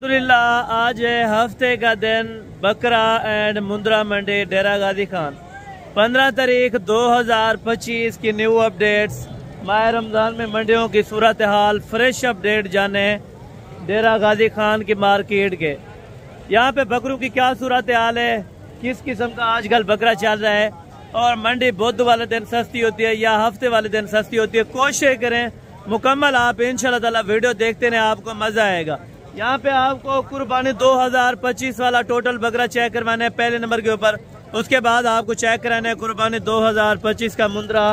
अल्हम्दुलिल्लाह आज है हफ्ते का दिन बकरा एंड मुंद्रा मंडी डेरा गाजी खान 15 तारीख 2025 की न्यू अपडेट्स माह रमजान में मंडियों की सूरत हाल फ्रेश अपडेट जाने डेरा गाजी खान की मार्केट के। यहाँ पे बकरों की क्या सूरत हाल है, किस किस्म का आजकल बकरा चल रहा है और मंडी बुध वाले दिन सस्ती होती है या हफ्ते वाले दिन सस्ती होती है। कोशिश करें मुकम्मल आप इंशाल्लाह ताला वीडियो देखते रहें, आपको मजा आएगा। यहाँ पे आपको कुर्बानी 2025 वाला टोटल बकरा चेक करवाना है पहले नंबर के ऊपर। उसके बाद आपको चेक कराना है कुर्बानी 2025 का मुंद्रा।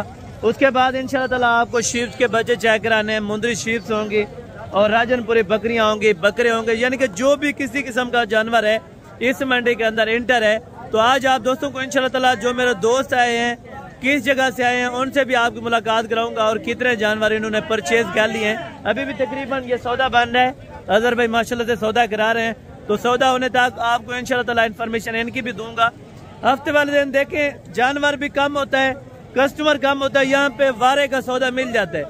उसके बाद इंशाल्लाह ताला आपको शीप्स के बच्चे चेक कराने हैं, मुंद्री शीप्स होंगी और राजनपुरी बकरियां होंगी, बकरे होंगे, यानी कि जो भी किसी किस्म का जानवर है इस मंडी के अंदर इंटर है। तो आज आप दोस्तों को इंशाल्लाह ताला जो मेरे दोस्त आए हैं, किस जगह से आए हैं, उनसे भी आपकी मुलाकात कराऊंगा और कितने जानवर इन्होंने परचेज कर लिए हैं। अभी भी तकरीबन ये सौदा बन रहा है, अजहर भाई माशाल्लाह से सौदा करा रहे हैं, तो सौदा होने तक आपको इंशाल्लाह ताला इन्फॉर्मेशन इनकी भी दूंगा। हफ्ते वाले दिन देखें जानवर भी कम होता है, कस्टमर कम होता है, यहाँ पे वारे का सौदा मिल जाता है।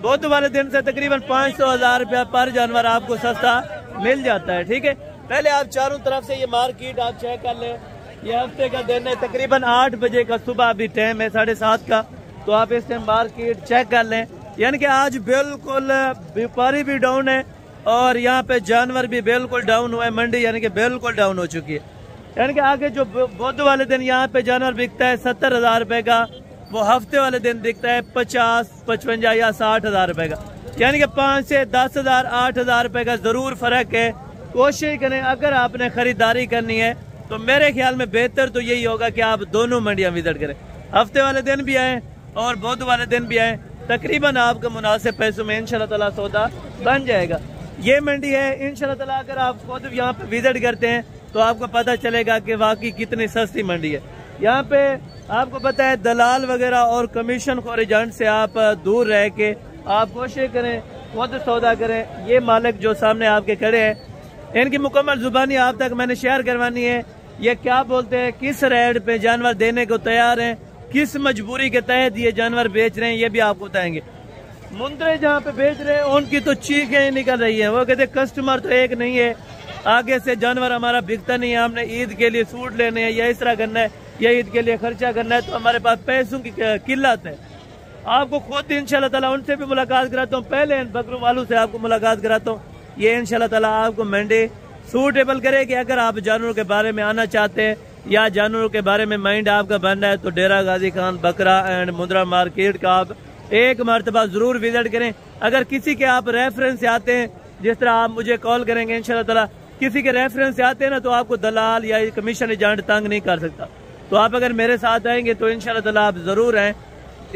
बुध वाले दिन से तकरीबन 500-1000 रुपया पर जानवर आपको सस्ता मिल जाता है। ठीक है, पहले आप चारों तरफ से ये मार्केट आप चेक कर लें। ये हफ्ते का दिन है, तकरीबन 8 बजे का सुबह अभी टाइम है, 7:30 का। तो आप इस टाइम मार्केट चेक कर लें, यानी कि आज बिल्कुल व्यापारी भी डाउन है और यहाँ पे जानवर भी बिल्कुल डाउन हुआ है। मंडी यानी कि बिल्कुल डाउन हो चुकी है। यानी कि आगे जो बुध वाले दिन यहाँ पे जानवर बिकता है 70,000 रुपए का, वो हफ्ते वाले दिन बिकता है 50, 55 या 60,000 रुपए का। यानी कि 5 से 10,000, 8,000 रुपए का जरूर फर्क है। कोशिश करें अगर आपने खरीदारी करनी है तो मेरे ख्याल में बेहतर तो यही होगा कि आप दोनों मंडियां विजिट करें, हफ्ते वाले दिन भी आए और बुध वाले दिन भी आए। तकरीबन आपको मुनासिब पैसों में इंशाल्लाह ताला सौदा बन जाएगा। ये मंडी है इंशाल्लाह ताला, अगर आप खुद यहाँ पे विजिट करते हैं तो आपको पता चलेगा कि वाकई कितनी सस्ती मंडी है। यहाँ पे आपको पता है दलाल वगैरह और कमीशन खोर एजेंट से आप दूर रह के आप कोशिश करें खुद सौदा करें। ये मालिक जो सामने आपके खड़े हैं, इनकी मुकम्मल जुबानी आप तक मैंने शेयर करवानी है। ये क्या बोलते हैं, किस रेट पे जानवर देने को तैयार हैं, किस मजबूरी के तहत ये जानवर बेच रहे हैं, ये भी आपको बताएंगे। मुंद्रे जहाँ पे बेच रहे हैं उनकी तो चीखें ही निकल रही हैं। वो कहते कस्टमर तो एक नहीं है, आगे से जानवर हमारा बिकता नहीं है, हमने ईद के लिए सूट लेने हैं या इस तरह करना है या ईद के लिए खर्चा करना है, तो हमारे पास पैसों की किल्लत है। आपको खुद इंशाल्लाह ताला उनसे भी मुलाकात कराता हूँ, पहले इन बकरों वालों से आपको मुलाकात कराता हूँ। ये इंशाल्लाह ताला आपको मंडी सूटेबल करेगी। अगर आप जानवरों के बारे में आना चाहते हैं या जानवरों के बारे में माइंड आपका बन रहा है तो डेरा गाजी खान बकरा एंड मुंद्रा मार्केट का आप एक मरतबा जरूर विजिट करें। अगर किसी के आप रेफरेंस से आते हैं, जिस तरह आप मुझे कॉल करेंगे इंशाल्लाह ताला, किसी के रेफरेंस से आते हैं ना, तो आपको दलाल या कमीशन एजेंट तंग नहीं कर सकता। तो आप अगर मेरे साथ आएंगे तो इंशाल्लाह ताला आप जरूर आए,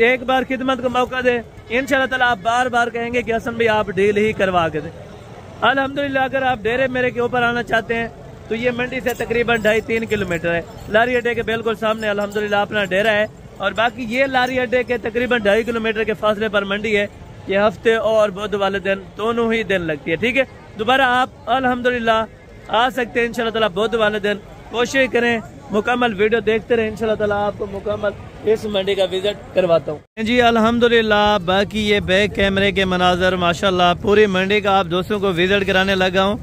एक बार खिदमत का मौका दे, इंशाल्लाह ताला आप बार बार कहेंगे कि हसन भाई आप डील ही करवा के दे। अल्हम्दुलिल्लाह अगर आप डेरे मेरे के ऊपर आना चाहते हैं तो ये मंडी से तकरीबन 2.5-3 किलोमीटर है। लारी अड्डे के बिल्कुल सामने अल्हम्दुलिल्लाह अपना डेरा है और बाकी ये लारी अड्डे के तकरीबन 2.5 किलोमीटर के फासले पर मंडी है। ये हफ्ते और बुध वाले दिन दोनों ही दिन लगती है। ठीक है, दोबारा आप अल्हम्दुलिल्लाह आ सकते हैं इंशाल्लाह ताला बुध वाले दिन। कोशिश करें मुकम्मल वीडियो देखते रहे, इंशाल्लाह ताला आपको मुकम्मल इस मंडी का विजिट करवाता हूँ जी अल्हम्दुलिल्लाह। बाकी ये बैक कैमरे के मनाजर माशाल्लाह पूरी मंडी का आप दोस्तों को विजिट कराने लगा हूँ।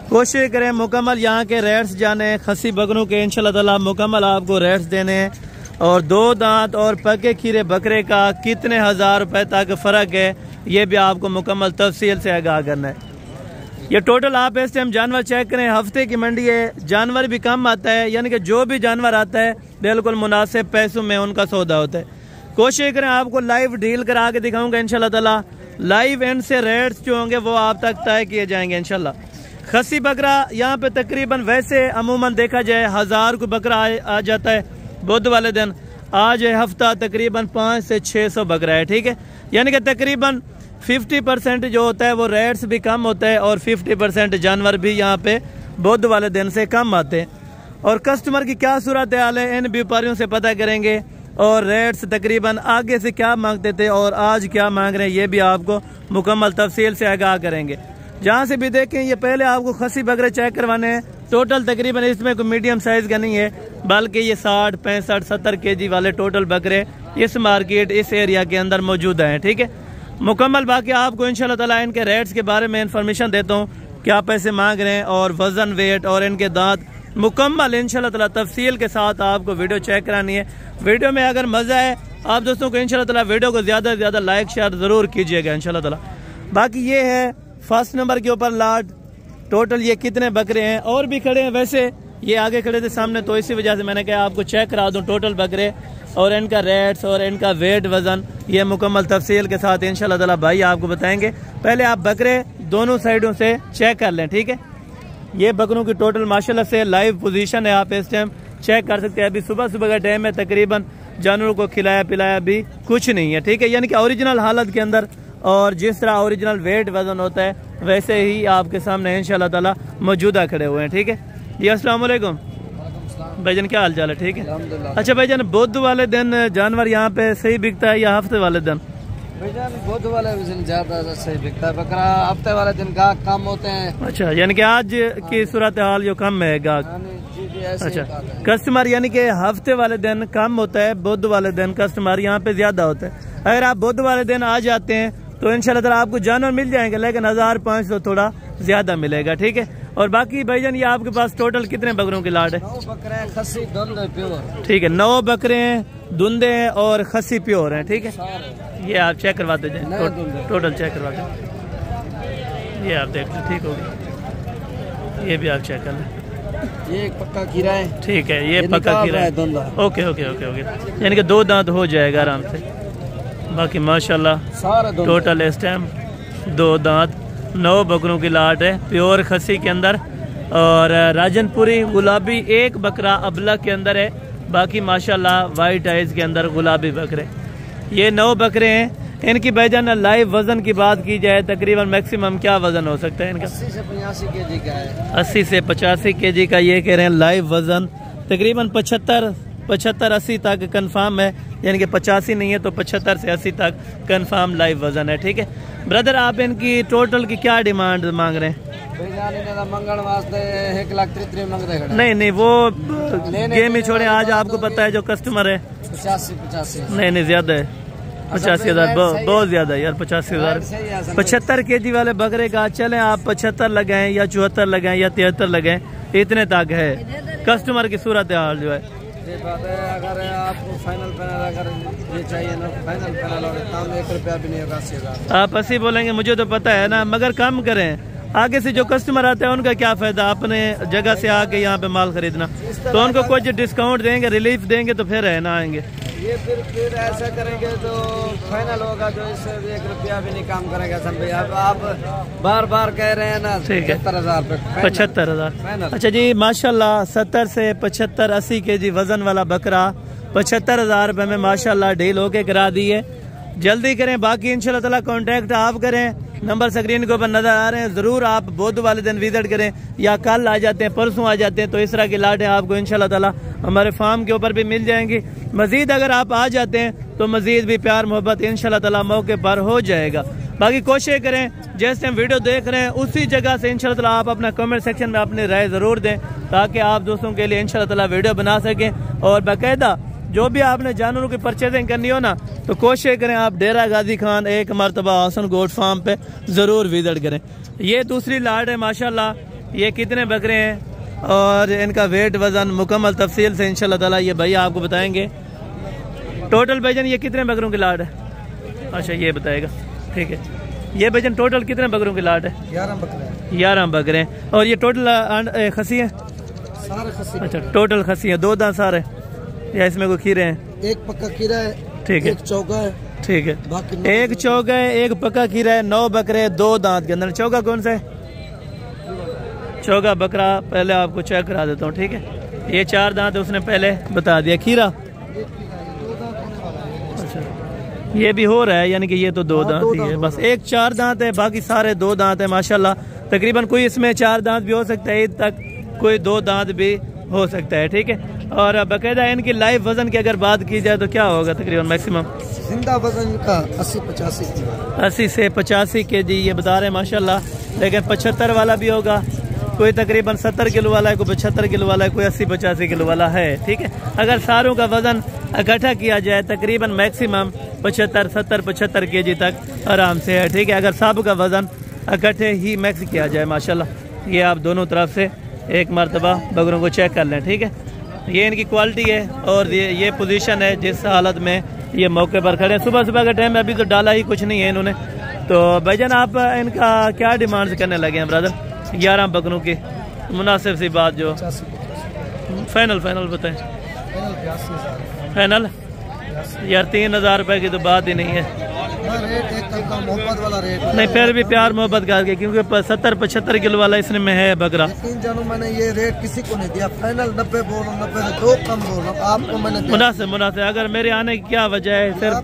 कोशिश करें मुकम्मल यहाँ के रेट्स जाने, खसी बकरों के इंशाल्लाह ताला मुकम्मल आपको रेट्स देने हैं और 2 दांत और पके खीरे बकरे का कितने हजार रुपए तक फर्क है ये भी आपको मुकम्मल तफसील से आगाह करना है। ये टोटल आप इस टाइम जानवर चेक करें, हफ्ते की मंडी है, जानवर भी कम आता है, यानी कि जो भी जानवर आता है बिल्कुल मुनासिब पैसों में उनका सौदा होता है। कोशिश करें आपको लाइव डील करा के दिखाऊंगा इंशाल्लाह ताला। लाइव एंड से रेट्स जो होंगे वो आप तक तय किए जाएंगे इंशाल्लाह। खसी बकरा यहाँ पे तकरीबन वैसे अमूमन देखा जाए 1000 को बकरा आ जाता है बुध वाले दिन। आज हफ्ता तकरीबन 500 से 600 बकरा है। ठीक है, यानी कि तकरीबन 50% जो होता है वो रेट्स भी कम होता है और 50% जानवर भी यहाँ पे बुध वाले दिन से कम आते हैं। और कस्टमर की क्या सूरत हाल है इन व्यापारियों से पता करेंगे और रेट्स तकरीबन आगे से क्या मांगते थे और आज क्या मांग रहे हैं ये भी आपको मुकम्मल तफसील से आगाह करेंगे। जहाँ से भी देखें ये पहले आपको खसी बकरे चेक करवाने हैं। टोटल तकरीबन इसमें कोई मीडियम साइज का नहीं है, बल्कि ये 60, 65, 70 kg वाले टोटल बकरे इस मार्केट इस एरिया के अंदर मौजूद हैं। ठीक है, मुकम्मल बाकी आपको इंशाल्लाह ताला इनके रेट्स के बारे में इंफॉर्मेशन देता हूँ। क्या पैसे मांग रहे हैं और वज़न वेट और इनके दांत मुकम्मल इंशाल्लाह ताला तफसील के साथ आपको वीडियो चेक करानी है। वीडियो में अगर मज़ा है आप दोस्तों को इंशाल्लाह ताला वीडियो को ज़्यादा से ज़्यादा लाइक शेयर ज़रूर कीजिएगा इंशाल्लाह ताला। बाकी ये है फर्स्ट नंबर के ऊपर लाट। टोटल ये कितने बकरे हैं और भी खड़े हैं, वैसे ये आगे खड़े थे सामने तो इसी वजह से मैंने कहा आपको चेक करा दूं टोटल बकरे और इनका रेट्स और इनका वेट वज़न ये मुकम्मल तफसील के साथ इंशाल्लाह ताला भाई आपको बताएंगे। पहले आप बकरे दोनों साइडों से चेक कर लें, ठीक है। ये बकरों की टोटल माशाल्लाह से लाइव पोजीशन है, आप इस टाइम चेक कर सकते हैं। अभी सुबह सुबह का टाइम है, तकरीबन जानवरों को खिलाया पिलाया भी कुछ नहीं है, ठीक है। यानी कि ओरिजिनल हालत के अंदर और जिस तरह ओरिजिनल वेट वज़न होता है वैसे ही आपके सामने इंशाल्लाह ताला मौजूदा खड़े हुए हैं, ठीक है। जी अस्सलाम वालेकुम भाईजान, क्या हाल चाल है? ठीक है। अच्छा भाईजान, बुध वाले दिन जानवर यहाँ पे सही बिकता है या हफ्ते वाले दिन? भाईजान बुध वाले दिन ज्यादा सही बिकता है बकरा, हफ्ते वाले दिन गाहक कम होते हैं। अच्छा, यानी कि आज की सूरत हाल जो कम है गाहक। अच्छा, कस्टमर यानी कि हफ्ते वाले दिन कम होता है, बुध वाले दिन कस्टमर यहाँ पे ज्यादा होता है। अगर आप बुध वाले दिन आ जाते हैं तो इंशाल्लाह ताला आपको जानवर मिल जाएंगे, लेकिन 1500 थोड़ा ज्यादा मिलेगा, ठीक है। और बाकी भाईजान ये आपके पास टोटल कितने बकरों की लाट है? 9 बकरे हैं, खस्सी धुंधे प्योर, ठीक है। 9 बकरे हैं, धुंधे हैं और खस्सी प्योर हैं, ठीक है। ये आप चेक करवाते जाए, टोटल चेक करवाते हैं। ये आप देख लें, ठीक होगी। ये भी आप चेक कर लें। ये एक पक्का खीरा है, ठीक है। ये पक्का खीरा है, ओके ओके ओके ओके, यानी कि 2 दांत हो जाएगा आराम से। बाकी माशाल्लाह टोटल इस टाइम 2 दांत 9 बकरों की लाट है, प्योर खस्सी के अंदर। और राजनपुरी गुलाबी एक बकरा अबला के अंदर है, बाकी माशाल्लाह वाइट आइज के अंदर गुलाबी बकरे। ये 9 बकरे हैं। इनकी भाईजान लाइव वजन की बात की जाए तकरीबन मैक्सिमम क्या वजन हो सकता है इनका? 80 से 85 केजी का है। 80 से 85 केजी का ये कह रहे हैं लाइव वजन। तकरीबन 75-80 तक कंफर्म है, यानी कि 85 नहीं है तो 75 से 80 तक कंफर्म लाइव वजन है, ठीक है। ब्रदर आप इनकी टोटल की क्या डिमांड मांग रहे हैं? मंगल वास्ते 1,33,000 मांग रहे हैं। नहीं वो गेम ही छोड़े, आज आपको पता है जो कस्टमर है 85 नहीं ज्यादा है, 85,000 बहुत ज्यादा है यार। 85,000 75 केजी वाले बकरे का चले आप 75 लगाएं या 74 लगाएं या 73 लगाएं, इतने तक है कस्टमर की सूरत हाल जो है। अगर आपको फाइनल अगर ये चाहिए ना, फाइनल और 1 रुपया भी नहीं होगा। 80,000 आप 80 बोलेंगे, मुझे तो पता है ना, मगर कम करें। आगे से जो कस्टमर आते हैं उनका क्या फायदा अपने जगह से आके यहाँ पे माल खरीदना, तो उनको कुछ डिस्काउंट देंगे, रिलीफ देंगे तो फिर है ना आएंगे। ये फिर ऐसा करेंगे तो फाइनल होगा, जो इससे 1 रुपया भी नहीं काम करेगा सन भाई। अब आप बार बार कह रहे हैं ना, ठीक है 75,000 75,000। अच्छा जी माशाल्लाह 70 से 75-80 केजी वजन वाला बकरा 75,000 रुपए में माशाल्लाह डील होके करा दी है। जल्दी करें, बाकी इंशाल्लाह ताला कांटेक्ट आप करें, नंबर स्क्रीन के ऊपर नजर आ रहे हैं। जरूर आप बुध वाले दिन विजिट करें या कल आ जाते हैं, परसों आ जाते हैं, तो इस तरह की लाटें आपको इंशाल्लाह ताला हमारे फार्म के ऊपर भी मिल जाएंगी। मजीद अगर आप आ जाते हैं तो मजीद भी प्यार मोहब्बत इंशाल्लाह ताला मौके पर हो जाएगा। बाकी कोशिश करें जिस टाइम वीडियो देख रहे हैं उसी जगह से इंशाल्लाह ताला आप अपना कमेंट सेक्शन में अपनी राय जरूर दें, ताकि आप दोस्तों के लिए इंशाल्लाह ताला वीडियो बना सकें। और बाकायदा जो भी आपने जानवरों की परचेजिंग करनी हो ना, तो कोशिश करें आप डेरा गाजी खान एक मरतबा हसन गोट फार्म पे जरूर विजिट करें। ये दूसरी लाट है माशाल्लाह। ये कितने बकरे हैं और इनका वेट वजन मुकम्मल तफसील से इंशाल्लाह ताला ये भैया आपको बताएंगे। टोटल भाईजान ये कितने बकरों की लाट है? अच्छा ये बताएगा, ठीक है। ये भाईजान टोटल कितने बकरों की लाट है? 11 बकरे हैं। और ये टोटल खसी है? सारे खसी। अच्छा टोटल खसी है, 2 दांत सारे या इसमें कोई खीरे हैं? एक पक्का खीरा है, ठीक है, एक चौका है, ठीक है। एक चौका है, एक पक्का खीरा है, 9 बकरे 2 दांत के अंदर। चौका कौन सा है? चौका बकरा पहले आपको चेक करा देता हूँ, ठीक है। ये 4 दांत उसने पहले बता दिया। खीरा अच्छा ये भी हो रहा है, यानी कि ये तो 2 दांत ही है, बस एक 4 दांत है, बाकी सारे 2 दांत है माशाल्लाह। तकरीबन कोई इसमें 4 दांत भी हो सकता है, ईद तक कोई 2 दांत भी हो सकता है, ठीक है। और बाकायदा इनकी लाइव वजन की अगर बात की जाए तो क्या होगा तकरीबन मैक्सिमम? जिंदा वजन का 80 से 85 केजी ये बता रहे हैं माशाल्लाह। लेकिन 75 वाला भी होगा, कोई तकरीबन 70 किलो वाला है, कोई 75 किलो वाला है, कोई 80-85 किलो वाला है, ठीक है। अगर सारों का वजन इकट्ठा किया जाए तकरीबन मैक्सिमम 75-70-75 केजी तक आराम से है, ठीक है। अगर सब का वजन इकट्ठे ही मैक्स किया जाए माशाल्लाह। ये आप दोनों तरफ से एक मरतबा बकरों को चेक कर लें, ठीक है। ये इनकी क्वालिटी है और ये पोजीशन है जिस हालत में ये मौके पर खड़े हैं। सुबह सुबह के टाइम में अभी तो डाला ही कुछ नहीं है इन्होंने। तो भाईजान आप इनका क्या डिमांड करने लगे हैं ब्रदर? 11 बकरों की मुनासिब सी बात जो फाइनल बताएं। फाइनल यार 3000 रुपए की तो बात ही नहीं है। रेट एक मोहब्बत वाला रेट नहीं, फिर भी प्यार मोहब्बत करके, क्योंकि 70-75 किलो वाला इसमें में है बकरा। 3 जानों मैंने ये रेट किसी को नहीं दिया। फाइनल 90 बोल रहा हूँ, 90 से 2 कम बोल रहा हूँ आपको मैंने। मुनासिब अगर मेरे आने की क्या वजह है? सिर्फ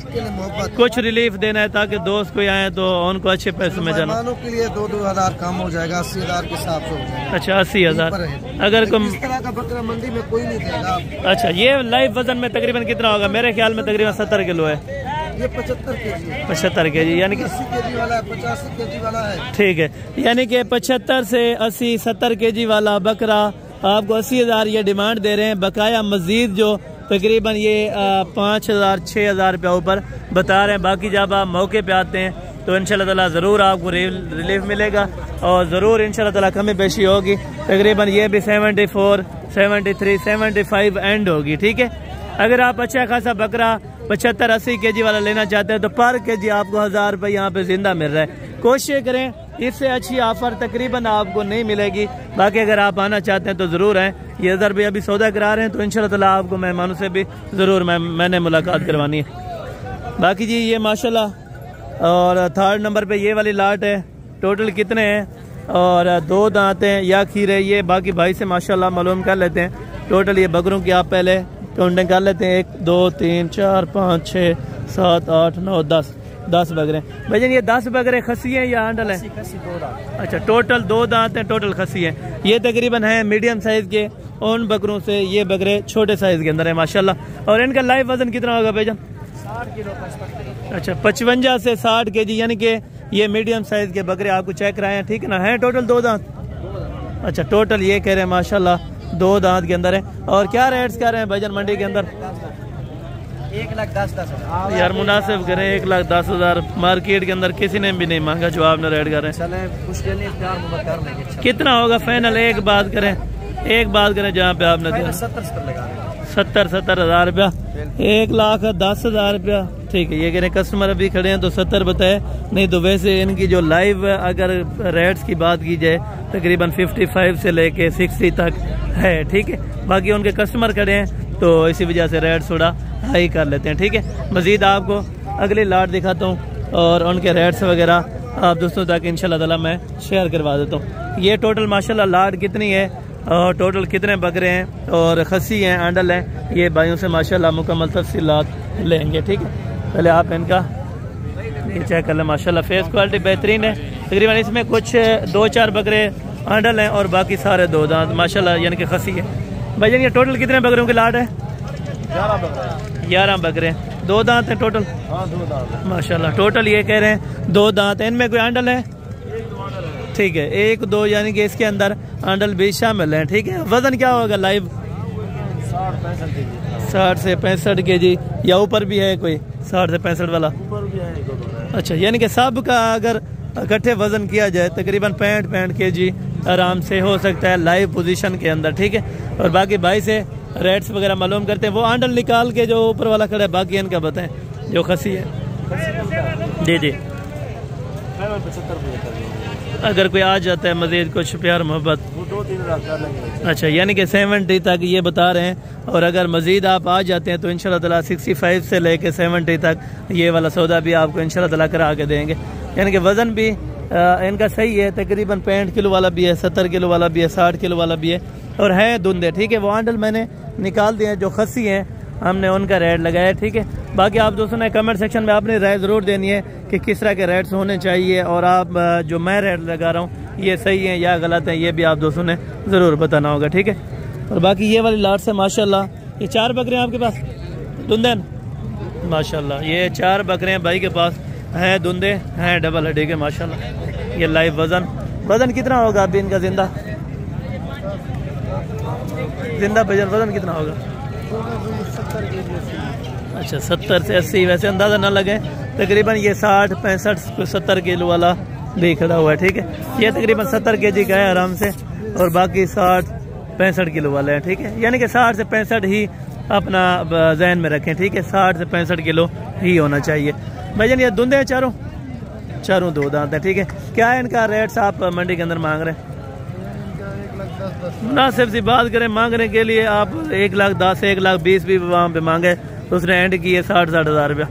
कुछ रिलीफ देना है ताकि दोस्त कोई आए तो उनको अच्छे पैसे में जाना। मेहमानों के लिए 2-2 हज़ार कम हो जाएगा, 80,000 के हिसाब से। अच्छा 80,000। अगर इस तरह का बकरा मंडी में कोई नहीं देगा। अच्छा, ये लाइव वजन में तकरीबन कितना होगा? मेरे ख्याल में तकरीबन 70 किलो है। ये 75 केजी है। 75 केजी यानी कि 80 केजी वाला है, 85 केजी वाला है। ठीक है, यानी कि 75 से 80-70 केजी वाला बकरा आपको 80,000 ये डिमांड दे रहे हैं। बकाया मजीद जो तकरीबन ये 5,000-6,000 रुपया ऊपर बता रहे हैं। बाकी जब आप मौके पे आते हैं तो इंशाल्लाह ताला ज़रूर आपको रिलीफ मिलेगा और ज़रूर इंशाल्लाह ताला कमी पेशी होगी। तकरीबन ये भी 74, 73, 75 एंड होगी, ठीक है। अगर आप अच्छा खासा बकरा 75-80 केजी वाला लेना चाहते हैं तो पर केजी आपको 1000 रुपये यहाँ पे जिंदा मिल रहा है। कोशिश करें, इससे अच्छी ऑफर तकरीबन आपको नहीं मिलेगी। बाकी अगर आप आना चाहते हैं तो ज़रूर आएँ। ये अज़हर भाई अभी सौदा करा रहे हैं तो इंशाल्लाह ताला आपको मेहमानों से भी ज़रूर मैंने मुलाकात करवानी है। बाकी जी ये माशाल्लाह और 3rd नंबर पे ये वाली लाट है। टोटल कितने हैं और 2 दांत हैं या खीरे? ये बाकी भाई से माशाल्लाह मालूम कर लेते हैं। टोटल ये बकरों की आप पहले काउंटिंग कर लेते हैं। 1 2 3 4 5 6 7 8 9 10 बकरे। भाईजान ये 10 बकरे खसी हैं या आंडल है? अच्छा, टोटल 2 दांत हैं, टोटल खसी हैं। ये तकरीबन है मीडियम साइज के। उन बकरों से ये बकरे छोटे साइज के अंदर है माशाल्लाह। और इनका लाइव वजन कितना होगा भाईजान? 60 किलो। अच्छा, 55 से 60 केजी, यानी कि ये मीडियम साइज के बकरे आपको चेक कराए हैं, ठीक है ना? है टोटल 2 दांत। अच्छा, टोटल ये कह रहे हैं माशाल्लाह 2 दांत के अंदर है। और क्या रेट्स कर रहे हैं भाईजान मंडी के अंदर? 1,10,000 यार मुनासिब करें, 1,10,000 मार्केट के अंदर किसी ने भी नहीं मांगा जो आपने रेट कर रहे हैं। कितना होगा फाइनल? एक बात करें जहाँ पे आपने दिया 70-70,000 रुपया, 1,10,000 रुपया, ठीक है। ये कह रहे कस्टमर अभी खड़े हैं तो 70 बताए, नहीं तो वैसे इनकी जो लाइव अगर रेट्स की बात की जाए तकरीबन 55 से लेके 60 तक है, ठीक है। बाकी उनके कस्टमर खड़े हैं तो इसी वजह से रेट थोड़ा हाई कर लेते हैं, ठीक है। मजीद आपको अगली लाट दिखाता हूँ और उनके रेट्स वगैरह आप दोस्तों तक इंशाल्लाह ताला मैं शेयर करवा देता हूँ। ये टोटल माशाल्लाह लाट कितनी है और टोटल कितने बकरे हैं और खसी हैं, आंडल हैं, ये भाइयों से माशाल्लाह मुकम्मल तफसीलात लेंगे, ठीक है। पहले आप इनका ये चेक कर लें। माशाल्लाह फेस क्वालिटी बेहतरीन है। तकरीबन इसमें कुछ 2-4 बकरे आंडल हैं और बाकी सारे 2 दांत माशाल्लाह यानी कि खसी है। भाईजान ये टोटल कितने बकरों की लाट है? 11 बकरे। 2 दांत हैं टोटल? हाँ, 2 दांत माशाल्लाह। टोटल ये कह रहे हैं 2 दांत हैं। इनमें कोई आंडल है? ठीक है, 1-2 यानी कि इसके अंदर आंडल भी शामिल है, ठीक है। वजन क्या होगा लाइव? 60 से 65 केजी या ऊपर भी है कोई 60 से 65 वाला? ऊपर भी है। अच्छा, यानी कि सब का अगर इकट्ठे वजन किया जाए तकरीबन 65 केजी आराम से हो सकता है लाइव पोजीशन के अंदर, ठीक है। और बाकी भाई से रेट्स वगैरह मालूम करते हैं। वो आंडल निकाल के जो ऊपर वाला खड़ा है, बाकी इनका बताएं जो खसी है। जी अगर कोई आ जाता है मजीद कुछ प्यार मोहब्बत 2-3 अच्छा, यानी कि 70 तक ये बता रहे हैं। और अगर मजीद आप आ जाते हैं तो इंशाल्लाह ताला 65 से लेके 70 तक ये वाला सौदा भी आपको इंशाल्लाह ताला करा के देंगे। यानी कि वज़न भी इनका सही है, तकरीबन 65 किलो वाला भी है, 70 किलो वाला भी है, 60 किलो वाला भी है और है धुंधे, ठीक है। वो आंडल मैंने निकाल दिए हैं, जो खसी हैं हमने उनका रेट लगाया, ठीक है। बाकी आप दोस्तों ने कमेंट सेक्शन में अपनी राय ज़रूर देनी है कि किस तरह के रेट्स होने चाहिए और आप जो मैं रेट लगा रहा हूँ ये सही है या गलत है, ये भी आप दोस्तों ने ज़रूर बताना होगा, ठीक है। और बाकी ये वाली लाट से माशाल्लाह ये 4 बकरे हैं आपके पास धुंधन? माशाल्लाह ये 4 बकरे हैं भाई के पास, हैं धुंधे, हैं डबल हड्डी के माशाल्लाह। ये लाइव वज़न कितना होगा अभी इनका जिंदा भजन वज़न कितना होगा? 70 अच्छा 70 से 80, वैसे अंदाज़ा ना लगे, तकरीबन ये 60, 65, 70 किलो वाला भी खड़ा हुआ है। ठीक है, ये तकरीबन 70 kg का है आराम से, और बाकी 60-65 किलो वाले हैं। ठीक है, यानी कि 60 से 65 ही अपना जहन में रखें। ठीक है, 60 से 65 किलो ही होना चाहिए। भाईजान ये धुंधे हैं चारों 2 दांत हैं। ठीक है, क्या है इनका रेट्स आप मंडी के अंदर मांग रहे हैं? मुनासिब सी बात करें, मांगने के लिए आप 1,10,000 1,20,000 भी वहाँ पे मांगे तो उसने एंड की है 60-60 हज़ार रुपया।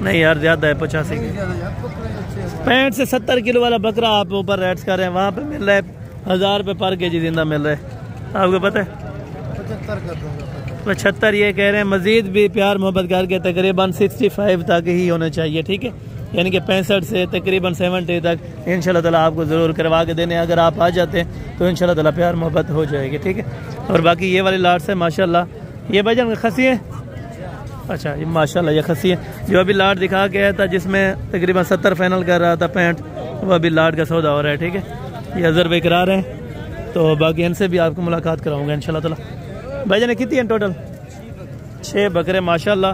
नहीं यार ज़्यादा है, 85 की। 65 से 70 किलो वाला बकरा आप ऊपर रेट्स कर रहे हैं, वहाँ पे मिल रहा है 1000 रुपये पर केजी जिंदा मिल रहा है। आपको पता है 75 ये कह रहे हैं। मजीद भी प्यार मोहब्बत करके तकरीबन 65 तक ही होना चाहिए। ठीक है, यानी कि 65 से तकरीबन 70 तक इंशाल्लाह ताला आपको ज़रूर करवा के देने। अगर आप आ जाते हैं तो इंशाल्लाह ताला प्यार मोहब्बत हो जाएगी। ठीक है, और बाकी ये वाली लाट से माशाल्लाह ये भाईजान खसी है। अच्छा, ये माशाल्लाह ये खसी है। जो अभी लाट दिखा के आया था जिसमें तकरीबन 70 फाइनल कर रहा था 65, वो अभी लाट का सौदा हो रहा है। ठीक है, ये अजहर भाई करा रहे हैं, तो बाकी इनसे भी आपको मुलाकात कराऊंगा इंशाल्लाह ताला। भाईजान कितनी है टोटल? 6 बकरे माशाल्लाह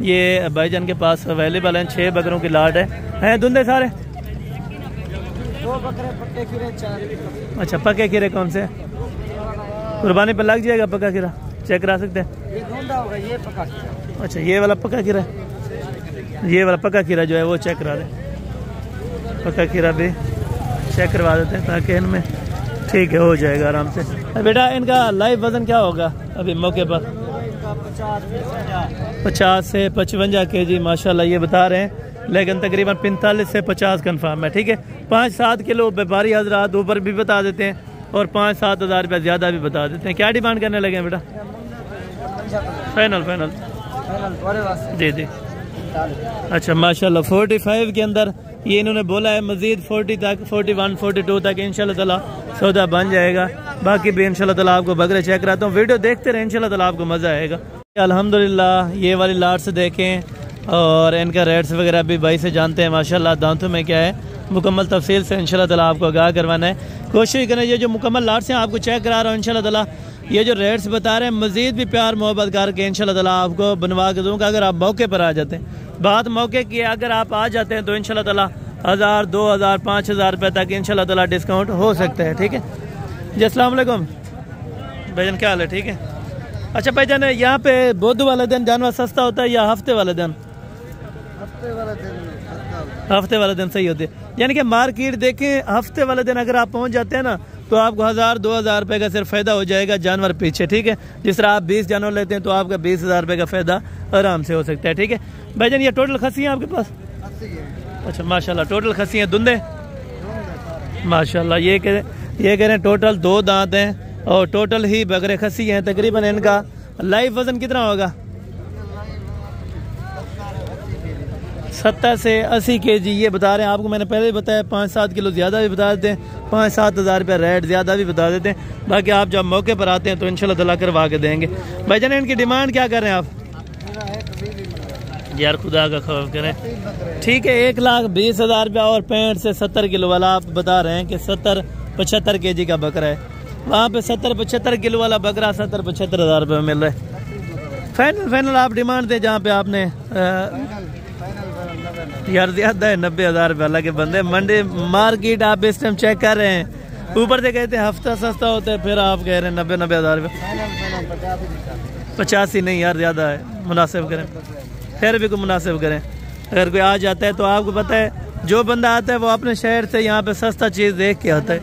ये भाईजान के पास अवेलेबल हैं। 6 बकरों की लाट है धुंधे सारे? 2 बकरे पक्के खीरे 4। अच्छा, पक्के खीरे कौन से? कुर्बानी पर लग जाएगा पक्का खीरा, चेक करा सकते हैं? ये धुंधा होगा, ये पक्का खीरा। अच्छा, ये वाला पक्का खीरा है, ये वाला पक्का खीरा जो है वो चेक करा दें। पक्का खीरा भी चेक करवा देते हैं ताकि इनमें ठीक है हो जाएगा आराम से। बेटा इनका लाइव वजन क्या होगा अभी मौके पर? 50 से 55 kg माशाल्लाह ये बता रहे हैं, लेकिन तकरीबन 45 से 50 कन्फर्म है। ठीक है, 5-7 किलो व्यापारी हजरात ऊपर भी बता देते हैं और 5-7 हज़ार रुपया ज़्यादा भी बता देते हैं। क्या डिमांड करने लगे हैं बेटा? फाइनल जी। अच्छा माशाल्लाह 45 के अंदर ये इन्होंने बोला है, मजीद 40 तक 41-42 तक इंशाल्लाह ताला सौदा बन जाएगा। बाकी भी इंशाल्लाह ताला आपको बकरे चेक कराता हूँ, वीडियो देखते रहे इंशाल्लाह ताला आपको मज़ा आएगा। अल्हम्दुलिल्लाह ये वाली लाट से देखें और इनका रेट्स वगैरह भी भाई से जानते हैं माशाल्लाह दांतों में क्या है, मुकम्मल तफसील से इंशाल्लाह ताला आपको आगाह करवाना है। कोशिश करें ये जो मुकम्मल लाट से आपको चेक करा रहा हूँ इंशाल्लाह ताला, ये जो रेट्स बता रहे हैं मज़ीद भी प्यार मोहब्बत करके इंशाल्लाह ताला आपको बनवा के दूँगा अगर आप मौके पर आ जाते हैं। बात मौके की, अगर आप आ जाते हैं तो इंशाल्लाह ताला 1000, 2000, 5000 रुपये तक इंशाल्लाह ताला डिस्काउंट हो सकता है। ठीक है जी, अस्सलाम वालेकुम भाईजान, क्या हाल है? ठीक है। अच्छा भाईजान, यहाँ पे बुध वाले दिन जानवर सस्ता होता है या हफ्ते वाले दिन? हफ्ते वाले दिन सही होते हैं, यानी कि मार्केट देखें हफ्ते वाले दिन अगर आप पहुँच जाते हैं ना तो आपको 1000-2000 रुपये का सिर्फ फ़ायदा हो जाएगा जानवर पीछे। ठीक है, जिस तरह आप 20 जानवर लेते हैं तो आपका 20,000 रुपये का फ़ायदा आराम से हो सकता है। ठीक है भाईजान, ये टोटल खसी हैं आपके पास? अच्छा माशाल्लाह टोटल खसी हैं धुंधे माशाल्लाह। ये कह रहे हैं टोटल 2 दांत हैं और टोटल ही बकरे खसी हैं। तकरीबन इनका लाइव वजन कितना होगा? 70 से 80 kg ये बता रहे हैं आपको। मैंने पहले भी बताया 5-7 किलो ज़्यादा भी बता देते हैं, 5-7 हज़ार रुपये रेट ज़्यादा भी बता देते हैं। बाकी आप जब मौके पर आते हैं तो इंशाल्लाह ताला करवा के देंगे। भाईजान इनकी डिमांड क्या कर रहे हैं आप? यार खुदा का खौफ करें। ठीक है, 1,20,000 रुपया और 65 से 70 किलो वाला आप बता रहे हैं कि 70-75 kg का बकरा है। वहाँ पे 70-75 किलो वाला बकरा 70-75 हज़ार रुपये में मिल रहा है। फाइनल आप डिमांड दें जहाँ पे आपने यार ज़्यादा है 90,000 रुपये। अल्लाह के बंदे मंडी मार्केट आप इस टाइम चेक कर रहे हैं, ऊपर से कहते हैं हफ्ता सस्ता होता है, फिर आप कह रहे हैं 90,000 रुपये। 85 नहीं यार ज़्यादा है, मुनासिब करें, फिर भी कोई मुनासिब करें। अगर कोई आ जाता है तो आपको पता है जो बंदा आता है वो अपने शहर से यहाँ पे सस्ता चीज़ देख के आता है।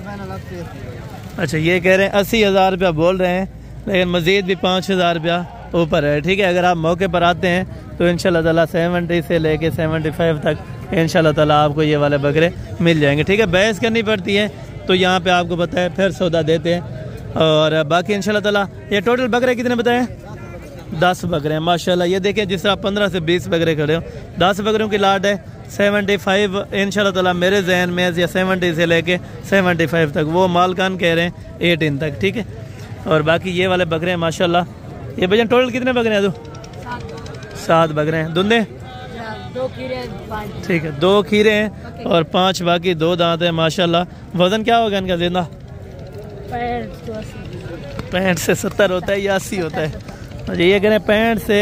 अच्छा ये कह रहे हैं 80,000 रुपया बोल रहे हैं, लेकिन मज़ीद भी 5,000 रुपया ऊपर है। ठीक है, अगर आप मौके पर आते हैं तो इंशाल्लाह ताला 70 से लेके 75 तक इंशाल्लाह ताला आपको ये वाले बकरे मिल जाएंगे। ठीक है, बहस करनी पड़ती है तो यहाँ पे आपको पता है फिर सौदा देते हैं। और बाकी इंशाल्लाह ताला ये टोटल बकरे कितने बताए? 10 बकरे हैं माशाल्लाह। ये देखें जिस तरह 15 से 20 बकरे खड़े हो, 10 बकरों की लाट है। 75 इंशाल्लाह ताला मेरे जहन में या 70 से लेके 75 तक, वो मालकान कह रहे हैं 18 तक। ठीक है, और बाकी ये वाले बकरे हैं माशाल्लाह। ये भजन टोटल कितने बकरे हैं? 7 बकरे हैं। धुंधे? 2 खीरे। ठीक है, 2 खीरे हैं और 5 बाकी 2 दांत हैं माशाल्लाह। वजन क्या होगा इनका जिंदा? 65 से 70 होता है या 80 होता है? ये कह रहे हैं 65 से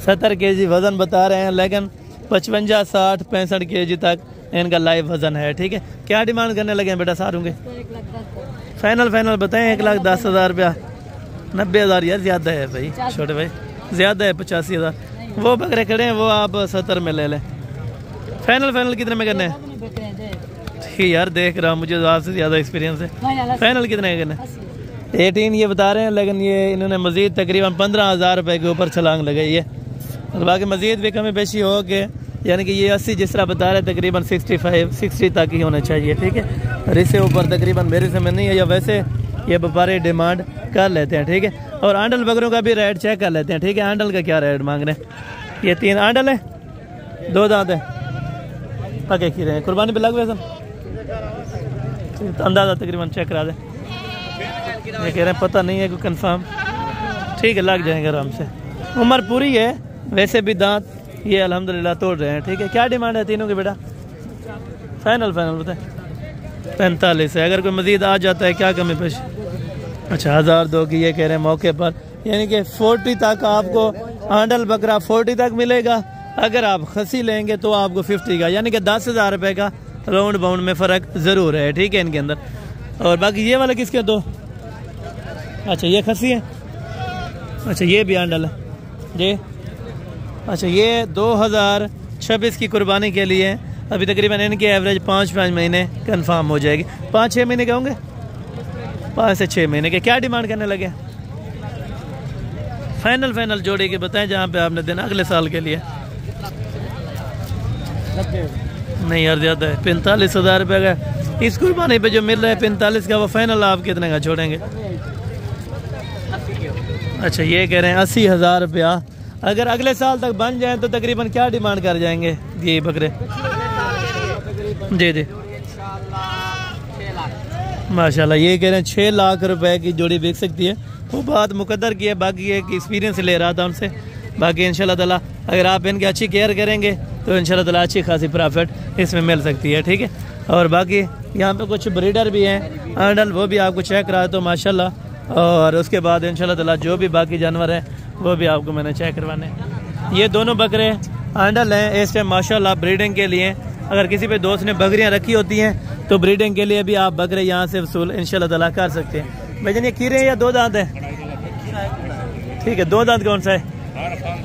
70 kg वजन बता रहे हैं, लेकिन 55, 60, 65 kg तक इनका लाइव वजन है। ठीक है, क्या डिमांड करने लगे हैं बेटा सारूंगे? फाइनल फाइनल बताएं। 1,10,000 रुपया। 90,000 यार ज़्यादा है भाई, छोटे भाई ज़्यादा है। 85,000 वो बकरे खड़े हैं, वो आप 70 में ले लें। फाइनल फाइनल कितने में करने हैं? ठीक यार, देख रहा हूँ, मुझे आपसे ज़्यादा एक्सपीरियंस है। फाइनल कितने का करना है? 18 ये बता रहे हैं, लेकिन ये इन्होंने मज़ीद तकरीबन 15,000 रुपये के ऊपर छलांग लगाई है। और बाकी मज़ीद भी कमी पेशी हो के, यानी कि ये 80 जिस तरह बता रहे हैं तकरीबन 65-60 तक ही होना चाहिए। ठीक है, और इससे ऊपर तकरीबन मेरे समझ नहीं है, या वैसे ये व्यापारी डिमांड कर लेते हैं। ठीक है, और आंडल बकरों का भी रेट चेक कर लेते हैं। ठीक है, आंडल का क्या रेट मांग रहे हैं? ये 3 आंडल है, 2 दांत है, पके खीरे हैं, कुर्बानी पे लग गए सब, तो अंदाज़ा तकरीबन चेक करा दें। ये कह रहे हैं पता नहीं है कोई कंफर्म। ठीक है, लग जाएंगे आराम से। उम्र पूरी है वैसे भी, दांत ये अल्हम्दुलिल्लाह तोड़ रहे हैं। ठीक है, क्या डिमांड है तीनों की बेटा? फाइनल फाइनल बताए। 45 है। अगर कोई मजीद आ जाता है क्या कमी पेश? अच्छा, 1,002 की ये कह रहे हैं मौके पर, यानी कि 40 तक आपको आंडल बकरा 40 तक मिलेगा। अगर आप खसी लेंगे तो आपको 50 का, यानी कि 10,000 रुपये का राउंड बाउंड में फ़र्क ज़रूर है। ठीक है, इनके अंदर। और बाकी ये वाला किसके 2? अच्छा, ये खसी है। अच्छा, ये भी आंडल है जी। अच्छा, ये 2026 की कुर्बानी के लिए अभी तकरीबन इनके एवरेज 5 महीने कंफर्म हो जाएगी। 5-6 महीने के होंगे, 5 से 6 महीने के। क्या डिमांड करने लगे? फाइनल फाइनल जोड़ी के बताएं जहाँ पे आपने देना अगले साल के लिए। नहीं यार, ज़्यादा है। 45,000 रुपये का इस कुर्बानी पे जो मिल रहा है 45 का, वो फाइनल आप कितने का छोड़ेंगे? अच्छा, ये कह रहे हैं 80,000 रुपया। अगर अगले साल तक बन जाए तो तकरीबन क्या डिमांड कर जाएंगे ये बकरे? जी जी, माशाल्लाह। ये कह रहे हैं 6 लाख रुपए की जोड़ी बिक सकती है। वो बात मुकद्दर की है, बाकी एक एक्सपीरियंस ले रहा था उनसे। बाकी इंशाल्लाह ताला अगर आप इनकी अच्छी केयर करेंगे तो इंशाल्लाह ताला अच्छी खासी प्रॉफिट इसमें मिल सकती है। ठीक है, और बाकी यहाँ पे कुछ ब्रीडर भी हैं आंडल, वो भी आपको चेक करा तो माशाल्लाह। और उसके बाद इंशाल्लाह ताला जो भी बाकी जानवर हैं वो भी आपको मैंने चेक करवाने। ये दोनों बकरे आंडल हैं इस टाइम माशाल्लाह ब्रीडिंग के लिए। अगर किसी पे दोस्त ने बकरियां रखी होती हैं तो ब्रीडिंग के लिए भी आप बकरे यहाँ से वसूल इंशाल्लाह ताला कर सकते हैं। भाई जान, ये खीरे हैं या 2 दांत है? ठीक है, 2 दांत कौन सा है?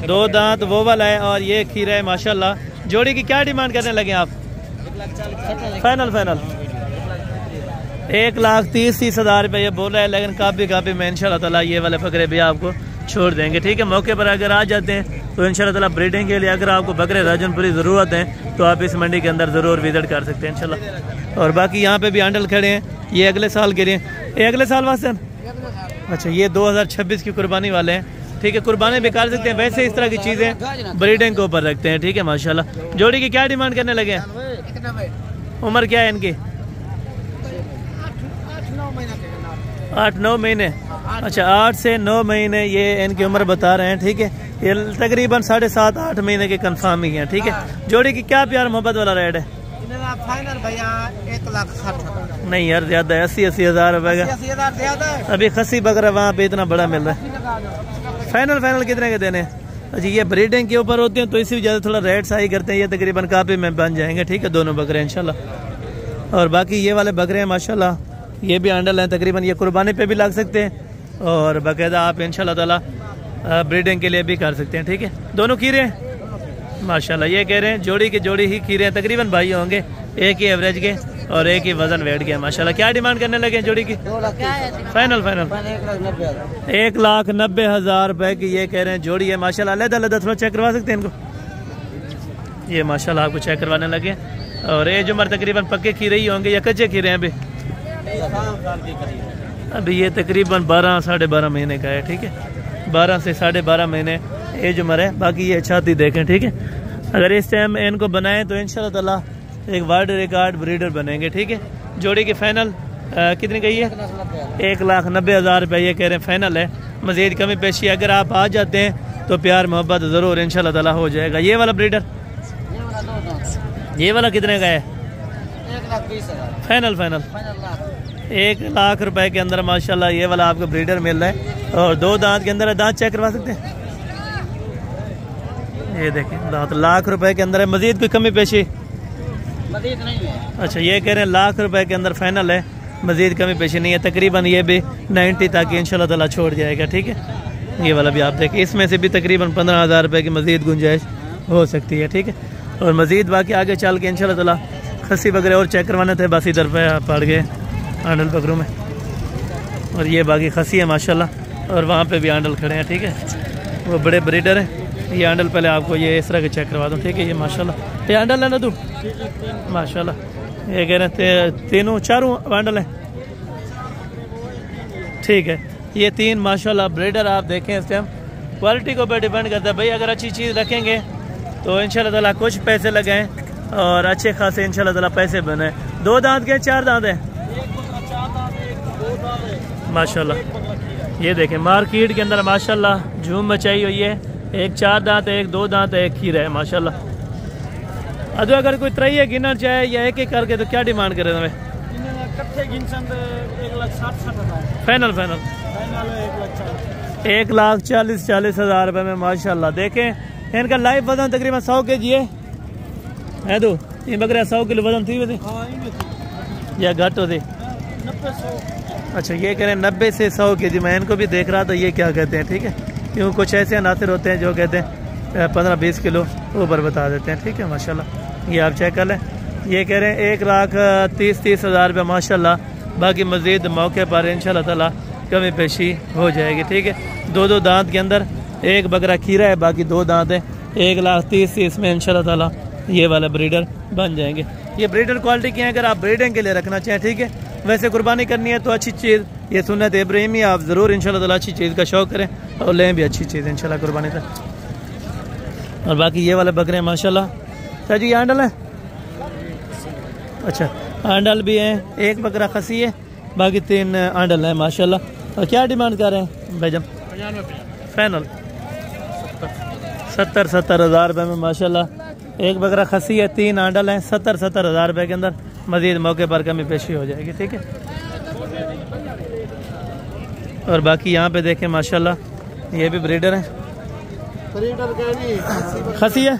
2 दांत वो वाला है, और ये खीरा है माशाल्लाह। जोड़ी की क्या डिमांड करने लगे आप? फाइनल फाइनल 1,30,000 रुपये ये बोल रहा है, लेकिन काफ़ी में इंशाल्लाह ताला ये वाले बकरे भी आपको छोड़ देंगे। ठीक है, मौके पर अगर आ जाते हैं तो इंशाल्लाह ताला ब्रीडिंग के लिए अगर आपको बकरे राजनपुरी ज़रूरत है तो आप इस मंडी के अंदर ज़रूर विजिट कर सकते हैं इंशाल्लाह। और बाकी यहाँ पे भी आंडल खड़े हैं, ये अगले साल के लिए। ये अगले साल वास्ते? अच्छा, ये 2026 की कुर्बानी वाले हैं। ठीक है, कुर्बानी भी कर सकते हैं। वैसे इस तरह की चीज़ें ब्रीडिंग के ऊपर रखते हैं। ठीक है, माशाल्लाह। जोड़ी की क्या डिमांड करने लगे हैं? उम्र क्या है इनकी? 8-9 महीने। अच्छा, 8 से 9 महीने ये इनकी उम्र बता रहे हैं। ठीक है, ये तकरीबन 7.5-8 महीने के कंफर्म ही हैं। ठीक है, जोड़ी की क्या प्यार मोहब्बत वाला रेट है? फाइनल भैया 1,60,000। नहीं यार, ज़्यादा है। 80,000 रुपये का अभी खसी बकरा वहाँ पे इतना बड़ा मिल रहा है। फाइनल कितने के देने? अच्छा, ये ब्रीडिंग के ऊपर होते हैं तो इसी वजह से थोड़ा रेट सही करते हैं। ये तकरीबन काफ़ी में बन जाएंगे। ठीक है, दोनों बकरे इंशाल्लाह। और बाकी ये वाले बकरे हैं माशाल्लाह, ये भी आंडल हैं। तकरीबन ये कुर्बानी पे भी लग सकते हैं और बाकायदा आप इंशाल्लाह ताला ब्रीडिंग के लिए भी कर सकते हैं। ठीक है, दोनों खीरे हैं माशाल्लाह। ये कह रहे हैं जोड़ी की जोड़ी ही खीरे हैं, तकरीबन भाई होंगे, एक ही एवरेज के और एक ही वजन वेट के माशाल्लाह। क्या डिमांड करने लगे हैं जोड़ी की? फाइनल 1,90,000 रुपए की ये कह रहे हैं जोड़ी है माशाल्लाह। अलग थोड़ा चेक करवा सकते हैं इनको? ये माशाल्लाह आपको चेक करवाने लगे। और एज उम्र तकरीबन पक्के खीरे ही होंगे या कच्चे खीरे हैं अभी? अभी ये तकरीबन 12-12.5 महीने का है। ठीक है, 12 से 12.5 महीने एज उम्र है। बाकी ये छाती देखें। ठीक है, अगर इस टाइम इनको बनाएं तो इंशाल्लाह ताला एक वर्ल्ड रिकॉर्ड ब्रीडर बनेंगे। ठीक है, जोड़ी की फाइनल कितनी कही है? 1,90,000 रुपये ये कह रहे हैं फाइनल है। मज़ीद कमी पेशी अगर आप आ जाते हैं तो प्यार मोहब्बत ज़रूर इंशाल्लाह ताला हो जाएगा। ये वाला ब्रीडर, ये वाला कितने का है? 1,20,000 फाइनल 1 लाख रुपए के अंदर माशाल्लाह ये वाला आपको ब्रीडर मिल रहा है। और 2 दांत के अंदर, दांत चेक करवा सकते हैं? ये देखें दांत, लाख रुपए के अंदर है। मजीद कोई कमी पेशी? मजीद नहीं है। अच्छा, ये कह रहे हैं लाख रुपए के अंदर फाइनल है, मजीद कमी पेशी नहीं है। तकरीबन ये भी 90 तक इंशाल्लाह ताला छोड़ जाएगा। ठीक है, ये वाला भी आप देखिए, इसमें से भी तकरीबन 15,000 रुपये की मजीद गुंजाइश हो सकती है। ठीक है, और मजीद बाकी आगे चल के इंशाल्लाह ताला खस्सी वगैरह और चेक करवाने थे, बस इधर पे पड़ गए आंडल बकरों में। और ये बाकी खस्सी है माशाल्लाह, और वहाँ पे भी आंडल खड़े हैं। ठीक है, वो बड़े ब्रीडर हैं। ये आंडल पहले आपको ये इस तरह के चेक करवा दूँ। ठीक है, ये माशाल्लाह ये आंडल है ना तू, माशाल्लाह ये कह रहे हैं तीनों चारों आंडल हैं। ठीक है, ये 3 माशाल्लाह ब्रीडर आप देखें। इस टाइम क्वालिटी को पर डिपेंड करता है भाई, अगर अच्छी चीज़ रखेंगे तो इंशाल्लाह ताला कुछ पैसे लगाएं और अच्छे खासे इंशाल्लाह ताला पैसे बने। 2 दांत के 4 दांत हैं माशाल्लाह। ये देखें मार्केट के अंदर माशाल्लाह झूम मचाई हुई है। एक 4 दांत है, एक 2 दांत है, एक खीरा है माशाल्लाह। अदो अगर कोई त्रैये गिनना चाहे या एक एक करके तो क्या डिमांड करे तुम्हें? फाइनल 1,40,000 रुपये में माशाल्लाह। देखें इनका लाइव वजन तकरीबन 100 kg है तो ये बकरियाँ 100 किलो वजन थी वैसे या घट होते? अच्छा, ये कह रहे हैं 90 से 100 kg। मैं इनको भी देख रहा था ये क्या कहते हैं। ठीक है, क्यों कुछ ऐसे अनासर होते हैं जो कहते हैं 15-20 किलो ऊपर बता देते हैं। ठीक है माशाल्लाह, ये आप चेक कर लें। ये कह रहे हैं 1,30,000 रुपये माशाल्लाह। बाकी मज़ीद मौके पर इंशाल्लाह ताला कमी पेशी हो जाएगी। ठीक है, 2 दांत के अंदर एक बकरा खीरा है, बाकी 2 दांत है। 1,30,000 इसमें इंशाल्लाह ताला ये वाला ब्रीडर बन जाएंगे। ये ब्रीडर क्वालिटी की है, अगर आप ब्रीडिंग के लिए रखना चाहें। ठीक है, वैसे कुर्बानी करनी है तो अच्छी चीज़, ये सुन्नत इब्राहिमी, आप ज़रूर इंशाल्लाह ताला अच्छी चीज़ का शौक़ करें और लें भी अच्छी चीज़ इंशाल्लाह कुर्बानी तक। और बाकी ये वाले बकरे माशाल्लाह। सर जी, आंडल है? अच्छा, आंडल भी है, एक बकरा खसी है, बाकी 3 आंडल है माशाल्लाह। और क्या डिमांड कर रहे हैं भाईजान? फाइनल 70,000 रुपये में माशाल्लाह। एक बकरा खसी है, 3 आंडल हैं, 70,000 रुपये के अंदर मजीद मौके पर कमी पेशी हो जाएगी। ठीक है, और बाकी यहाँ पे देखें माशाल्लाह ये भी ब्रीडर है, खसी है।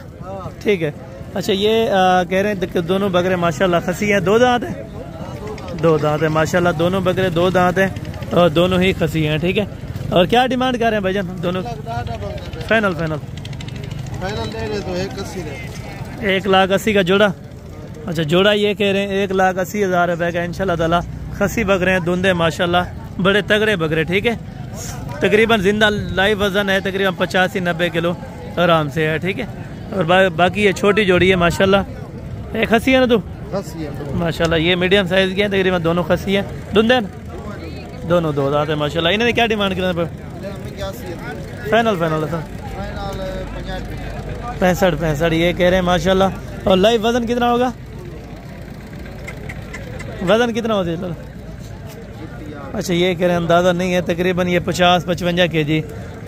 ठीक है, अच्छा ये कह रहे हैं दोनों बकरे माशाल्लाह खसी हैं। 2 दांत है, 2 दांत है माशाल्लाह। दोनों बकरे 2 दांत हैं और दोनों ही खसी हैं। ठीक है, और क्या डिमांड कर रहे हैं भाईजान दोनों? फाइनल दे रहे तो 1,80,000 का जोड़ा। अच्छा, जोड़ा ये कह रहे हैं 1,80,000 रुपये का इंशाल्लाह ताला। खसी बकरे हैं, धुंधे माशाल्लाह, बड़े तगड़े बकरे। ठीक है, तकरीबन जिंदा लाइव वजन है तकरीबन 85-90 किलो आराम से है। ठीक है, और बाकी ये छोटी जोड़ी है माशाल्लाह। एक खसी है ना तू? माशाल्लाह, ये मीडियम साइज़ की है, तकरीबन दोनों खसी हैं, धुंधे दोनों 2 दांत है माशाल्लाह। इन्होंने क्या डिमांड करना? फाइनल है 65 ये कह रहे हैं माशाल्लाह। और लाइव वजन कितना होगा? वजन कितना होता है? अच्छा, ये कह रहे हैं अंदाज़ा नहीं है, तकरीबन ये 50-55 kg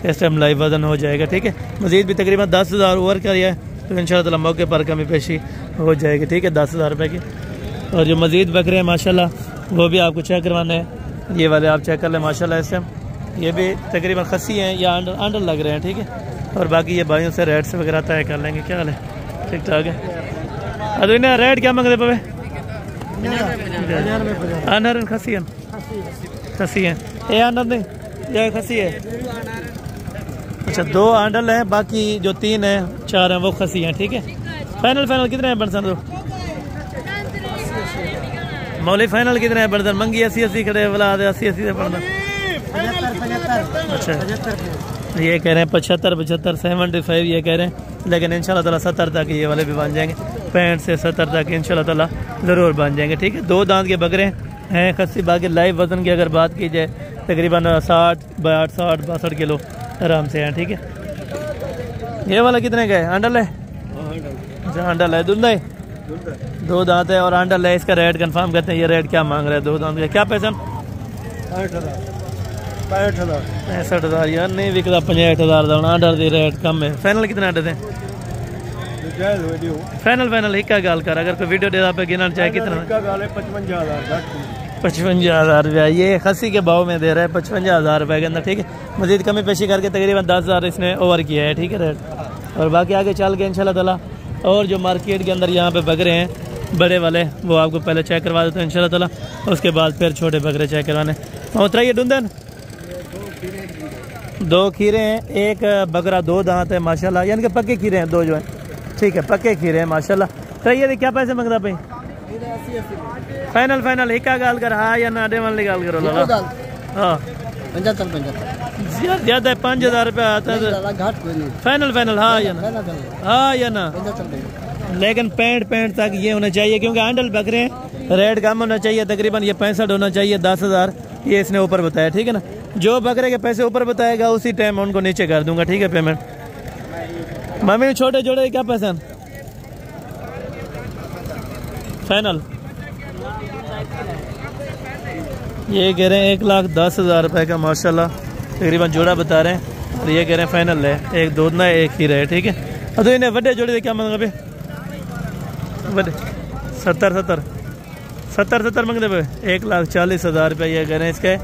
इस टाइम लाइव वजन हो जाएगा। ठीक है, मज़ीद भी तकरीबन 10,000 ओवर का है तो इंशाल्लाह ताला मौके पर कमी पेशी हो जाएगी। ठीक है, 10,000 रुपये की। और जो मज़ीद बकरे हैं माशाल्लाह वो भी आपको चेक करवाने हैं। ये वाले आप चेक कर लें माशाल्लाह। इस टाइम ये भी तकरीबन खसी हैं या अंडर लग रहे हैं। ठीक है, और बाकी ये भाइयों से रेट्स वगैरह तय कर लेंगे। क्या हाल है? ठीक ठाक है। अरे इन्हें रेट क्या मांगते पवे? अनर खसी हैं, ये अनर नहीं, ये खसी है। अच्छा, 2 आंडल हैं, बाकी जो 3 हैं 4 हैं वो खसी हैं। ठीक है, फाइनल कितने हैं बर्तन? तो मौली फाइनल कितने हैं बर्तन? मंगी 80 खड़े वाला 80 से बर्तन। अच्छा, ये कह रहे हैं 75 75 ये कह रहे हैं, लेकिन इंशाल्लाह ताला 70 तक ये वाले भी बन जाएंगे। 65 से 70 तक इंशाल्लाह ताला ज़रूर बन जाएंगे। ठीक है, 2 दांत के बकरे हैं खस्सी। बाकी लाइव वजन की अगर बात की जाए तकरीबन 60-62 किलो आराम से हैं। ठीक है, ये वाला कितने का है? आंडल है? अच्छा, आंडल है, दुल्हा है, 2 दांत है और आंडल है। इसका रेट कंफर्म करते हैं। ये रेट क्या मांग रहे हैं 2 दांत का? क्या पैसा? 65,000 यार नहीं बिकता। 65,000 आंडर दी रेट कम है। फाइनल कितना आंडर है? फाइनल एक का गाल कर, अगर कोई वीडियो दे पे गिनना चाहे कितना? 55,000 रुपया ये खसी के भाव में दे रहा है, 55,000 रुपये के अंदर। ठीक है, मजीद कमी पेशी करके तकरीबन 10,000 इसने ओवर किया है। ठीक है रेट, और बाकी आगे चल के इंशाल्लाह ताला और जो मार्केट के अंदर यहाँ पे बकरे हैं बड़े वाले वो आपको पहले चेक करवा देते हैं इंशाल्लाह ताला, उसके बाद फिर छोटे बकरे चेक करवाने। और उतराइए डुंदन, 2 खीरे हैं, एक बकरा 2 दांत है माशाल्लाह, यानी कि पक्के खीरे हैं 2 जो हैं, ठीक है पक्के खीरे हैं माशाल्लाह। उतराइए, क्या पैसे मंगता भाई? फाइनल फाइनल हिक्का गाल कर हाँ या ना, डेमन गाल करो लाला। हाँ 75 ज्यादा है, 5000 रुपया आता है फाइनल फाइनल, हाँ या ना, हाँ या ना, लेकिन 65 तक ये होना चाहिए, क्योंकि हैंडल बकरे हैं, रेट कम होना चाहिए, तकरीबन ये 65 होना चाहिए, 10,000 ये इसने ऊपर बताया, ठीक है ना। जो बकरे के पैसे ऊपर बताएगा उसी टाइम उनको नीचे कर दूंगा, ठीक है पेमेंट। मम्मी छोटे जोड़े क्या पैसे फाइनल? ये कह रहे हैं 1,10,000 रुपये का माशाल्लाह तकरीबन जोड़ा बता रहे हैं, और ये कह रहे हैं फाइनल है, एक दूधना है एक ही रहे, ठीक है। और तो इन्हें बड़े जोड़े क्या मांगा भाई? बड़े 70 मांगते भाई, 1,40,000 रुपये ये कह रहे हैं इसके,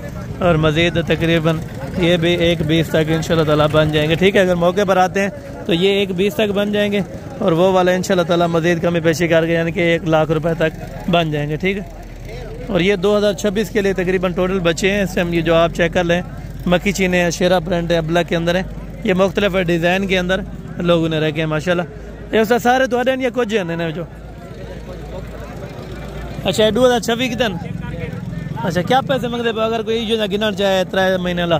और मज़ीद तकरीबन ये भी 1,20 तक इंशाल्लाह ताला बन जाएंगे, ठीक है। अगर मौके पर आते हैं तो ये 1,20 तक बन जाएंगे, और वो वाला इंशाल्लाह ताला मज़ीद कमी पेशी करके यानी कि 1,00,000 रुपये तक बन जाएंगे, ठीक है। और ये 2026 के लिए तकरीबन टोटल बचे हैं इस टाइम, ये जो आप चेक कर लें, मक्खी चीने है, शेरा प्रिंट है, ब्लैक के अंदर है, ये मुख्तलिफ डिज़ाइन के अंदर लोगों ने रखे हैं माशाल्लाह। ये उसका सारे तो या कुछ है जो अच्छा 2026 के दिन। अच्छा क्या पैसे मंगते पे अगर कोई जो ना गिनना चाहे 3 महीने ला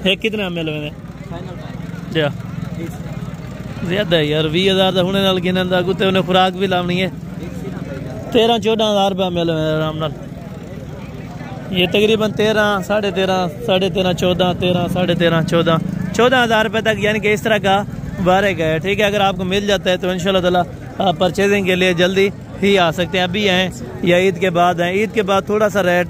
एक कितने मिल में ज्यादा है यार, 20,000 का हुने नाल गिनन दा कुत्ते उन्हें खुराक भी लावनी है, 13-14,000 रुपया मिल में आराम नाल। ये तकरीबन 13, 13.5, 13.5, 14, 13, 13.5, 14, 14,000 रुपये तक यानी कि इस तरह का बारे का है, ठीक है। अगर आपको मिल जाता है तो इंशाल्लाह ताला आप परचेजिंग के लिए जल्दी ही आ सकते हैं, अभी आएँ या ईद के बाद आएँ। ईद के बाद थोड़ा सा रेट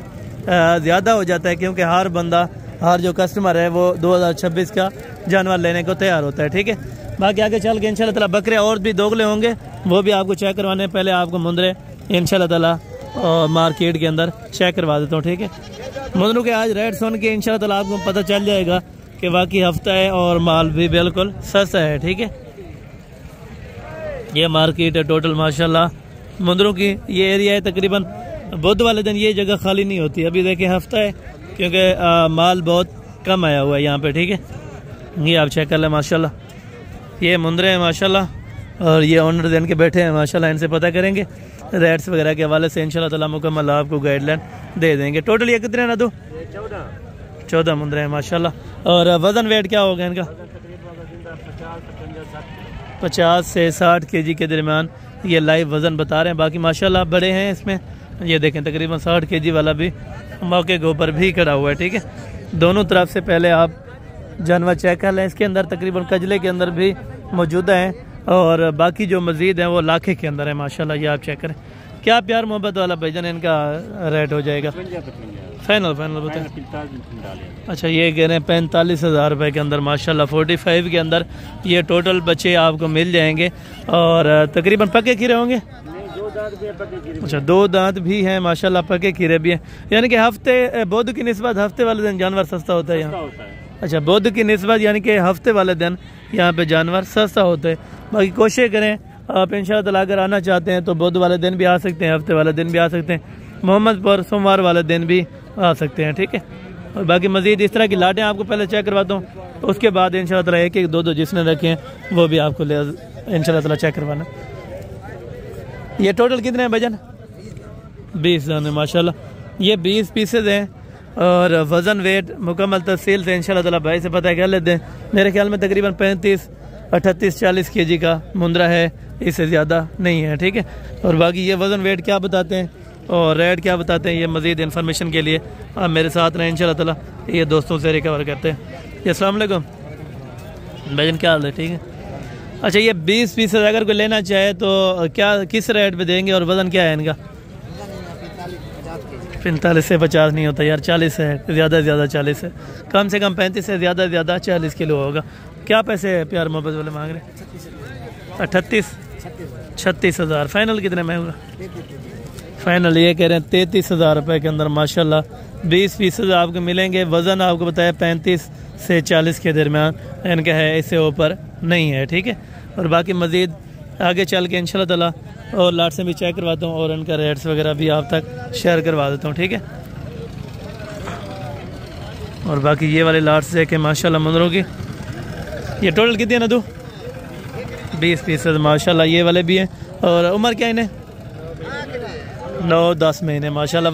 ज़्यादा हो जाता है, क्योंकि हर बंदा, हर जो कस्टमर है वो 2026 का जानवर लेने को तैयार होता है, ठीक है। बाकी आगे चल के इंशाल्लाह ताला बकरे और भी दोगले होंगे, वो भी आपको चेक करवाने, पहले आपको मुंदरे इंशाल्लाह ताला मार्केट के अंदर चेक करवा देता हूँ, ठीक है। मुंदरों के आज रेट सुन के इंशाल्लाह ताला आपको पता चल जाएगा कि वाकई हफ्ता है और माल भी बिल्कुल सस्ता है, ठीक है। ये मार्केट है टोटल माशाल्लाह मुंदरों की, ये एरिया है तकरीबन बुध वाले दिन ये जगह खाली नहीं होती। अभी देखिए हफ्ता है, क्योंकि माल बहुत कम आया हुआ है यहाँ पे, ठीक है। ये आप चेक कर लें माशाल्लाह, ये मुंदरे हैं माशाल्लाह, और ये ओनर दिन के बैठे हैं माशाल्लाह, इनसे पता करेंगे रेट्स वगैरह के हवाले से इंशाल्लाह ताला मुकम्मल आपको गाइडलाइन दे देंगे। टोटल ये कितने ना दो 14 मुंदरे हैं माशाल्लाह। और वज़न वेट क्या होगा इनका? 50 से 60 kg के दरमियान ये लाइव वज़न बता रहे हैं। बाकी माशाल्लाह बड़े हैं इसमें, ये देखें तकरीबन 60 kg वाला भी मौके के ऊपर भी खड़ा हुआ है, ठीक है। दोनों तरफ से पहले आप जानवर चेक कर लें, इसके अंदर तकरीबन कजले के अंदर भी मौजूदा हैं, और बाकी जो मज़ीद हैं वो लाखे के अंदर है माशाल्लाह। ये आप चेक करें, क्या प्यार मोहब्बत वाला भाईजान इनका रेट हो जाएगा फाइनल बताएं। अच्छा ये कह रहे हैं 45,000 रुपये के अंदर माशाल्लाह, 45 के अंदर ये टोटल बच्चे आपको मिल जाएंगे, और तकरीबन पक्के खीरे होंगे। अच्छा 2 दांत भी हैं माशाल्लाह, पक्के खीरे भी हैं, यानी कि हफ्ते बुध की निस्बत हफ्ते वाले दिन जानवर सस्ता होता है यहाँ। अच्छा बुध की निस्बत यानी कि हफ्ते वाले दिन यहाँ पे जानवर सस्ता होता है। बाकी कोशिश करें आप इंशाअल्लाह ताला अगर आना चाहते हैं तो बुध वाले दिन भी आ सकते हैं, हफ्ते वाले दिन भी आ सकते हैं, मोहम्मदपुर सोमवार वाले दिन भी आ सकते हैं, ठीक है। और बाकी मज़ीद इस तरह की लाटें आपको पहले चेक करवाता हूँ, तो उसके बाद इंशाअल्लाह ताला 1-1, 2-2 जिसने रखे हैं वो भी आपको इंशाअल्लाह ताला चेक करवाना। ये टोटल कितने हैं भजन? 20 दाने माशाल्लाह, ये 20 पीसेज हैं, और वज़न वेट मुकम्मल तफसील से इंशाअल्लाह ताला भाई से पता कर लेते हैं। मेरे ख्याल में तकरीबन 35, 38, 40 kg का मुंदरा है, इससे ज़्यादा नहीं है, ठीक है। और बाकी ये वज़न वेट क्या बताते हैं और रेट क्या बताते हैं, ये मज़ीद इन्फॉर्मेशन के लिए आप मेरे साथ रहें इंशाअल्लाह ताला, ये दोस्तों से रिकवर करते हैं। अस्सलाम वालेकुम भाईजान, क्या हाल है? ठीक है। अच्छा ये 20 पीसेज अगर कोई लेना चाहे तो क्या किस रेट पे देंगे, और वज़न क्या है इनका? 45 से 50 नहीं होता यार, 40 है, ज़्यादा से ज़्यादा 40 है, कम से कम 35 से ज़्यादा 40 किलो होगा। क्या पैसे प्यार मोहब्बत वाले मांग रहे? 36,000। फाइनल कितने में होगा? फाइनल ये कह रहे हैं 33,000 रुपये के अंदर माशाल्लाह 20 पीसेज आपको मिलेंगे। वज़न आपको बताया 35 से 40 के दरमियान इनका है, इससे ऊपर नहीं है, ठीक है। और बाकी मज़ीद आगे चल के इंशाल्लाह ताला और लाट से भी चेक करवाता हूँ और इनका रेट्स वगैरह भी आप तक शेयर करवा देता हूँ, ठीक है। और बाकी ये वाले लाट्स देखें माशाल्लाह मुंदरों की, ये टोटल कितनी है नदू? 20 पीसेस माशाल्लाह ये वाले भी हैं। और उम्र क्या इन्हें? 9-10 महीने माशाल्लाह।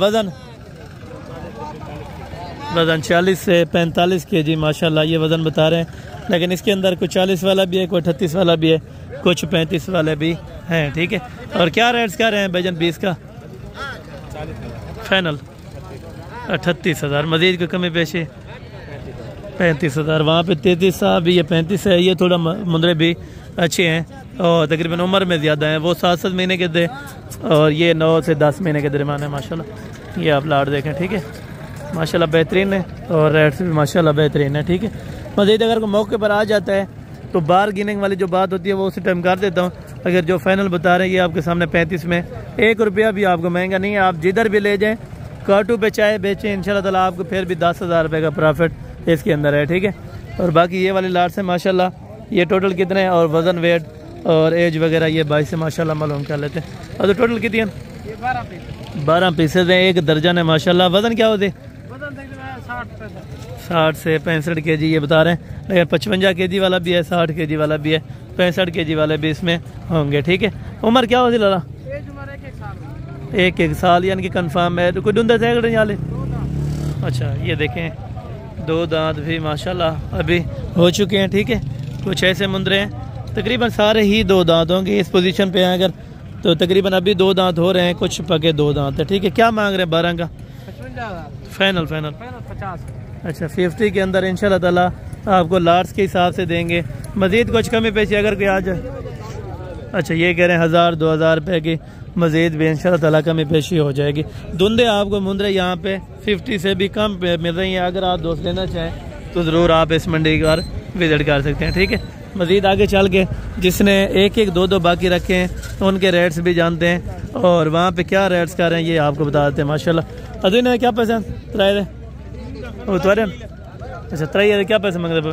वज़न 40 से 45 kg माशाल्लाह ये वज़न बता रहे हैं, लेकिन इसके अंदर कुछ 40 वाला भी है, कोई 38 वाला भी है, कुछ 35 वाले भी हैं, ठीक है। और क्या रेट्स क्या रहे हैं भाईजान 20 का? फाइनल 38,000, मजीद कोई कमी पेशी? 35,000। वहाँ पे 33 भी है, 35 है। ये थोड़ा मुंदरे भी अच्छे हैं और तकरीबन उम्र में ज़्यादा हैं, वो 7-7 महीने के थे और ये 9 से 10 महीने के दरमियान है माशाल्लाह। ये आप लाट देखें, ठीक है, माशाल्लाह बेहतरीन है और रेट्स भी माशाल्लाह बेहतरीन है, ठीक है। मज़ीद अगर कोई मौके पर आ जाता है तो बारगेनिंग वाली जो बात होती है वो उसी टाइम कर देता हूँ। अगर जो फाइनल बता रहे हैं ये आपके सामने 35 में, 1 रुपया भी आपको महंगा नहीं है, आप जिधर भी ले जाएँ काटू पे चाहे बेचें इंशाल्लाह ताला आपको फिर भी 10,000 रुपये का प्रॉफिट इसके अंदर है, ठीक है। और बाकी ये वाले लाट्स हैं माशाल्लाह, ये टोटल कितने हैं और वज़न वेट और एज वगैरह ये 22 से माशाल्लाह मालूम कर लेते हैं। और तो टोटल कितनी है? 12 पीसेज हैं, 1 दर्जन है माशाल्लाह। वज़न क्या होते? 60 से 65 kg ये बता रहे हैं, लेकिन 55 kg वाला भी है, 60 kg वाला भी है, 65 kg वाले भी इसमें होंगे, ठीक है। उम्र क्या होती लाला? 1 साल यानी कि कन्फर्म है। तो कोई डूंदे थे वाले? अच्छा ये देखें 2 दांत भी माशाल्लाह अभी हो चुके हैं, ठीक है। कुछ ऐसे मुंदरे हैं, तकरीबन सारे ही 2 दांत होंगे इस पोजीशन पे हैं अगर, तो तकरीबन अभी 2 दांत हो रहे हैं, कुछ पके 2 दांत है, ठीक है। क्या मांग रहे हैं 12 का? फाइनल 50। अच्छा 50 के अंदर इंशाल्लाह ताला आपको लाट्स के हिसाब से देंगे, मज़ीद कुछ कमी पेशी अगर कोई आ जाए। अच्छा ये कह रहे हैं 1000-2000 रुपये की मज़ीद भी इंशाल्लाह ताला कमी पेशी हो जाएगी। धुंधे आपको मुंदरे यहाँ पे 50 से भी कम मिल रही हैं, अगर आप दोस्त लेना चाहें तो ज़रूर आप इस मंडी का विज़िट कर सकते हैं, ठीक है। मज़ीद आगे चल के जिसने 1-1, 2-2 बाकी रखे हैं तो उनके रेट्स भी जानते हैं और वहाँ पे क्या रेट्स कर रहे हैं ये आपको बता देते हैं माशाल्लाह। अदीन है क्या पैसा? त्राए वो तो अच्छा 3 क्या पैसे मांग रहे?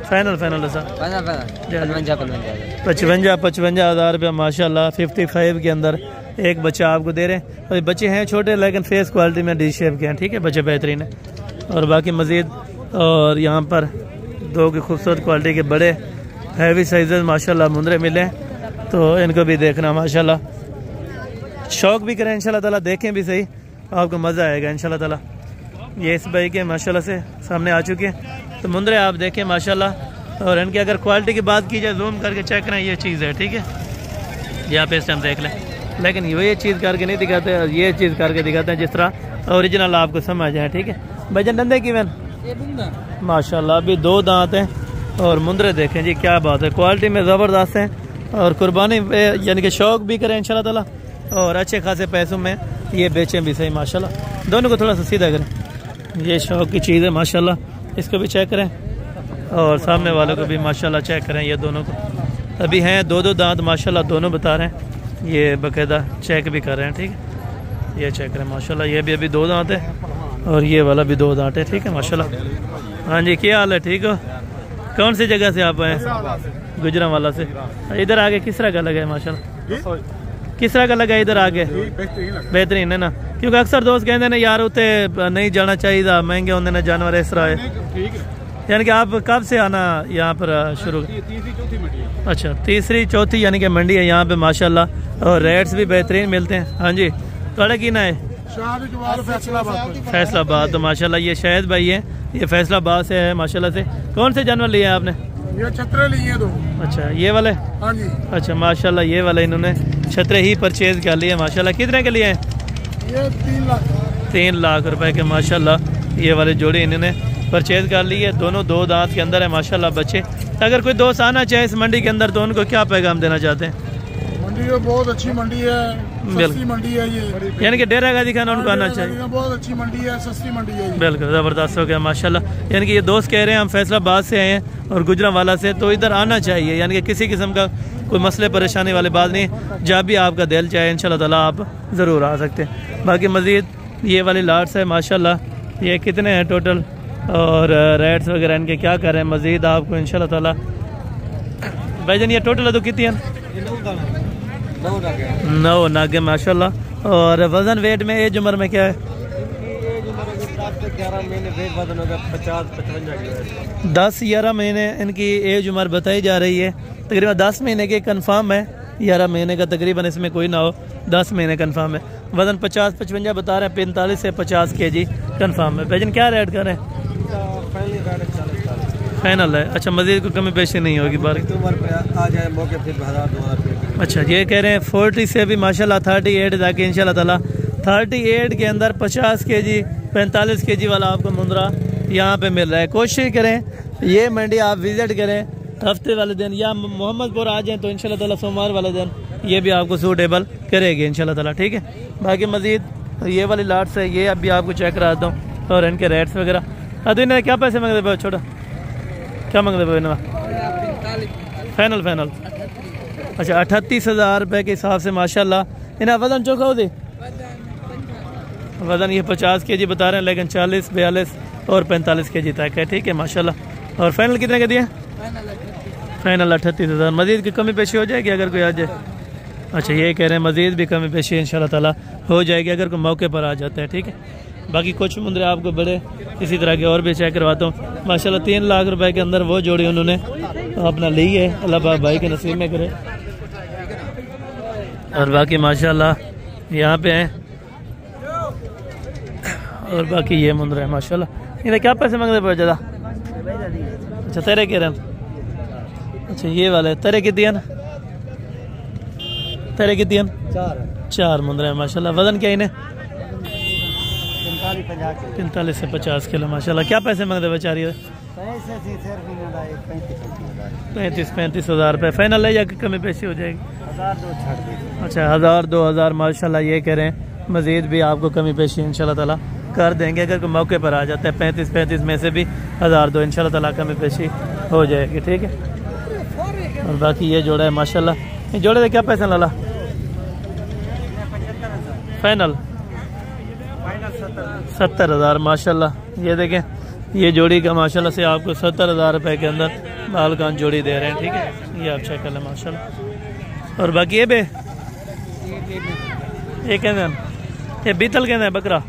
फाइनल 55,000 रुपया माशाल्लाह। 55 के अंदर एक बच्चा आपको दे रहे हैं। और बच्चे हैं छोटे लेकिन फेस क्वालिटी में डी शेप के हैं, ठीक है, बच्चे बेहतरीन है। और बाकी मज़ीद और यहाँ पर 2 की खूबसूरत क्वालिटी के बड़े हैवी साइजेस माशाल्लाह मुंदरे मिले हैं, तो इनको भी देखना माशाल्लाह, शौक़ भी करें इंशाल्लाह ताला, देखें भी सही, आपको मज़ा आएगा इंशाल्लाह ताला। ये इस भाई के माशाल्लाह से सामने आ चुके हैं, तो मुंदरे आप देखें माशाल्लाह। और इनकी अगर क्वालिटी की बात की जाए जूम करके चेक करें, ये चीज़ है, ठीक है, यहाँ पे इस टाइम देख लें, लेकिन ये चीज़ करके नहीं दिखाते, ये चीज़ करके दिखाते हैं जिस तरह ओरिजिनल आपको समझ जाए, ठीक है। भजन डंडे की वैन माशाल्लाह अभी 2 दांत हैं और मुंदरे देखें जी, क्या बात है, क्वालिटी में ज़बरदस्त है और कुर्बानी यानी कि शौक़ भी करें इंशाल्लाह ताला और अच्छे खासे पैसों में ये बेचें भी सही माशाल्लाह। दोनों को थोड़ा सा सीधा करें, ये शौक़ की चीज़ है माशाल्लाह, इसको भी चेक करें और सामने वालों को भी माशाल्लाह चेक करें। ये दोनों को अभी हैं 2-2 दांत माशाल्लाह, दोनों बता रहे हैं, ये बाकायदा चेक भी कर रहे हैं, ठीक है, ये चेक करें माशाल्लाह। ये भी अभी 2 दांत है और ये वाला भी 2 दांत है, ठीक है माशाल्लाह। हाँ जी क्या हाल है, ठीक हो? कौन सी जगह से आप आए? गुजरांवाला से। इधर आगे किस तरह का लगा है माशाल्लाह? किस तरह का लगा इधर आगे? बेहतरीन है ना, क्योंकि अक्सर दोस्त कहते हैं यार उते नहीं जाना चाहिए, महंगे होंगे ना जानवर, इस तरह है। यानी कि आप कब से आना यहाँ पर शुरू? अच्छा 3री-4थी यानी कि मंडी है यहाँ पे माशाल्लाह और रेट्स भी बेहतरीन मिलते हैं। हाँ जी थोड़ा की ना है? फैसलाबाद। तो माशाल्लाह ये शायद भाई है, ये फैसलाबाद से है माशाल्लाह से। कौन से जानवर लिए हैं आपने? ये छतरे लिए 2। अच्छा ये वाले? हाँ जी। अच्छा माशाल्लाह ये वाले इन्होंने छतरे ही परचेज कर लिए माशाल्लाह। कितने के लिए हैं? ये 3 लाख। 3 लाख रुपए के माशाल्लाह ये वाले जोड़े इन्होंने परचेज कर लिए। दोनों 2 दांत के अंदर है माशाल्लाह बच्चे। अगर कोई दोस्त आना चाहे इस मंडी के अंदर तो उनको क्या पैगाम देना चाहते हैं? मंडी तो बहुत अच्छी मंडी है, सस्ती मंडी है ये, यानी कि डेरा गाजी खान उनको आना चाहिए। बहुत अच्छी मंडी है, सस्ती मंडी है, बिल्कुल ज़बरदस्त हो गया माशाल्लाह। यानी कि ये दोस्त कह रहे हैं हम फैसलाबाद से आए हैं और गुजरांवाला से, तो इधर आना चाहिए, यानी कि किसी किस्म का कोई मसले परेशानी वाली बात नहीं, जब भी आपका दिल चाहे इंशाल्लाह ताला आप ज़रूर आ सकते हैं। बाकी मज़ीद ये वाली लाट्स है माशाल्लाह, ये कितने हैं टोटल और रेट्स वगैरह इनके क्या कर रहे हैं मज़ीद आपको इंशाल्लाह ताला। भाईजान ये टोटल है तो कितनी है? 9 नागे माशाल्लाह। और वजन वेट में एज उम्र में क्या है? 10-11 महीने इनकी एज उम्र बताई जा रही है। तकरीबन 10 महीने के कंफर्म है, 11 महीने का तकरीबन इसमें कोई ना हो, 10 महीने कंफर्म है। वजन 50-55 बता रहे हैं, 45 से 50 kg कंफर्म है। भाईजान क्या रेट कर रहे हैं? फाइनल है। अच्छा, मजीद कोई कमी पेशी नहीं होगी बार आ जाए मौके फिर 1000-2000। अच्छा, ये कह रहे हैं 40 से भी माशाल्लाह 38 तक इंशाल्लाह ताला। 38 के अंदर 50 kg 45 kg वाला आपको मुंद्रा यहाँ पे मिल रहा है। कोशिश करें ये मंडी आप विजिट करें हफ्ते वाले दिन, या मोहम्मदपुर आ जाएं तो इंशाल्लाह ताला सोमवार वाले दिन ये भी आपको सूटेबल करेगी इंशाल्लाह ताला, ठीक है। बाकी मजीद ये वाली लाट्स है, ये अभी आपको चेक करा देता हूँ और इनके रेट्स वगैरह। अब इन्हें क्या पैसे मांगते भाई? छोटा क्या मांगते भाई इन्हें? फाइनल अच्छा 38,000 रुपये के हिसाब से माशाल्लाह। इन्हें वजन चौका होती वजन ये 50 kg बता रहे हैं, लेकिन 40, 42 और 45 kg तक है, ठीक है माशाल्लाह। और फाइनल कितने का दिया? फाइनल 38,000। मजीद की कमी पेशी हो जाएगी अगर कोई आ जाए? अच्छा, ये कह रहे हैं मजीद भी कमी पेशी इंशाल्लाह ताला हो जाएगी अगर कोई मौके पर आ जाता है, ठीक है। बाकी कुछ मुंद्रे आपको बड़े इसी तरह के और भी चेक करवाता हूँ माशाल्लाह। 3 लाख रुपए के अंदर वो जोड़ी उन्होंने अपना ली है, अल्लाह भाई के नसीब में करे। और बाकी माशाल्लाह यहाँ पे हैं। और बाकी ये मुंद्रे है माशाल्लाह। इन्हें क्या पैसे मांगते बहुत ज़्यादा? अच्छा, तेरे कह रहे हैं? अच्छा, ये वाले तेरे कितनी है ना? तेरे कितनी है? 4 मुंद्रे हैं माशाल्लाह। वजन क्या इन्हें? 45 से 50 किलो माशाल्लाह। क्या पैसे मांगते बेचारी? 35 हज़ार रुपये फाइनल है या कमी पैसे हो जाएगी? 1000-2 अच्छा, 1000-2000 माशाल्लाह। ये कह रहे हैं मजीद भी आपको कमी पेशी इंशाल्लाह ताला कर देंगे अगर कोई मौके पर आ जाता है। 35 में से भी 1000-2 इंशाल्लाह ताला कमी पेशी हो जाएगी, ठीक है। और बाकी ये जोड़ा है माशाल्लाह। ये जोड़े का क्या पैसा लाला? फाइनल 70,000 माशाल्लाह। ये देखें, ये जोड़ी का माशाल्लाह से आपको 70,000 रुपये के अंदर बालकान जोड़ी दे रहे हैं, ठीक है। ये आप चेक कर लें माशाल्लाह। और बाकी ये बे ये कहते हैं, ये बीतल कहते हैं बकरा।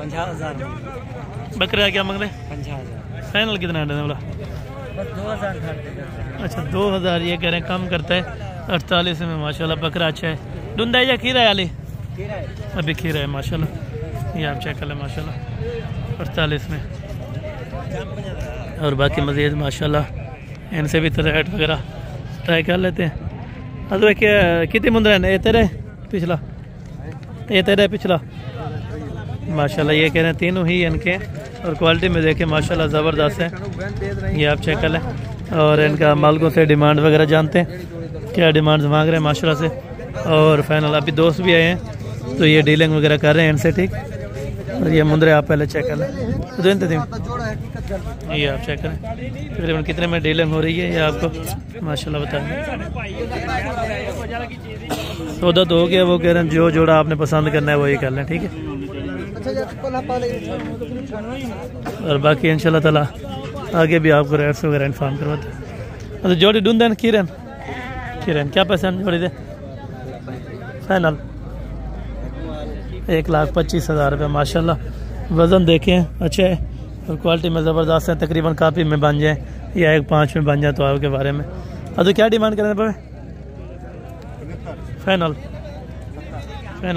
50,000। बकरा क्या मांग रहे? 50,000। फाइनल कितना है बोला? 2000। अच्छा, 2000 ये कह रहे हैं, कम करता है 48 में माशाल्लाह। बकरा अच्छा है। डुंदा है या खीरा है? अली अभी खीरा है माशाल्लाह। ये आप चेक कर लें माशाल्लाह 48 में। और बाकी मज़ीद माशाल्लाह इनसे भी रेट वगैरह ट्राई कर लेते हैं। अरे क्या कितने मुंद्रा है? ये तेरे पिछला, ये तेरे पिछला माशाल्लाह। ये कह रहे हैं तीनों ही इनके, और क्वालिटी में देखें माशाल्लाह ज़बरदस्त है। ये आप चेक कर लें। और इनका मालिकों से डिमांड वगैरह जानते हैं, क्या डिमांड मांग रहे हैं माशाल्लाह से। और फाइनल अभी दोस्त भी आए हैं तो ये डीलिंग वगैरह कर रहे हैं इनसे, ठीक। और ये मुंद्रे आप पहले चेक कर लें। ये आप चेक करें तकरीबन कितने में डीलिंग हो रही है, ये आपको माशाल्लाह बताएंगे। सौदा तो हो गया, वो कह रहे हैं जो जोड़ा आपने पसंद करना है वही कर लें, ठीक है। और बाकी इंशाल्लाह ताला आगे भी आपको रेट्स वगैरह इन्फॉर्म करवाते हैं। तो जोड़ी ढूंढें किरण क्या पैसा जोड़ी दे? फाइनल 1,25,000 रुपये माशाल्लाह। वज़न देखें अच्छा है और क्वालिटी में ज़बरदस्त है। तकरीबन कापी में बन जाए या 1.5 में बन जाए तो आपके बारे में। अब तो क्या डिमांड करें पे? फाइनल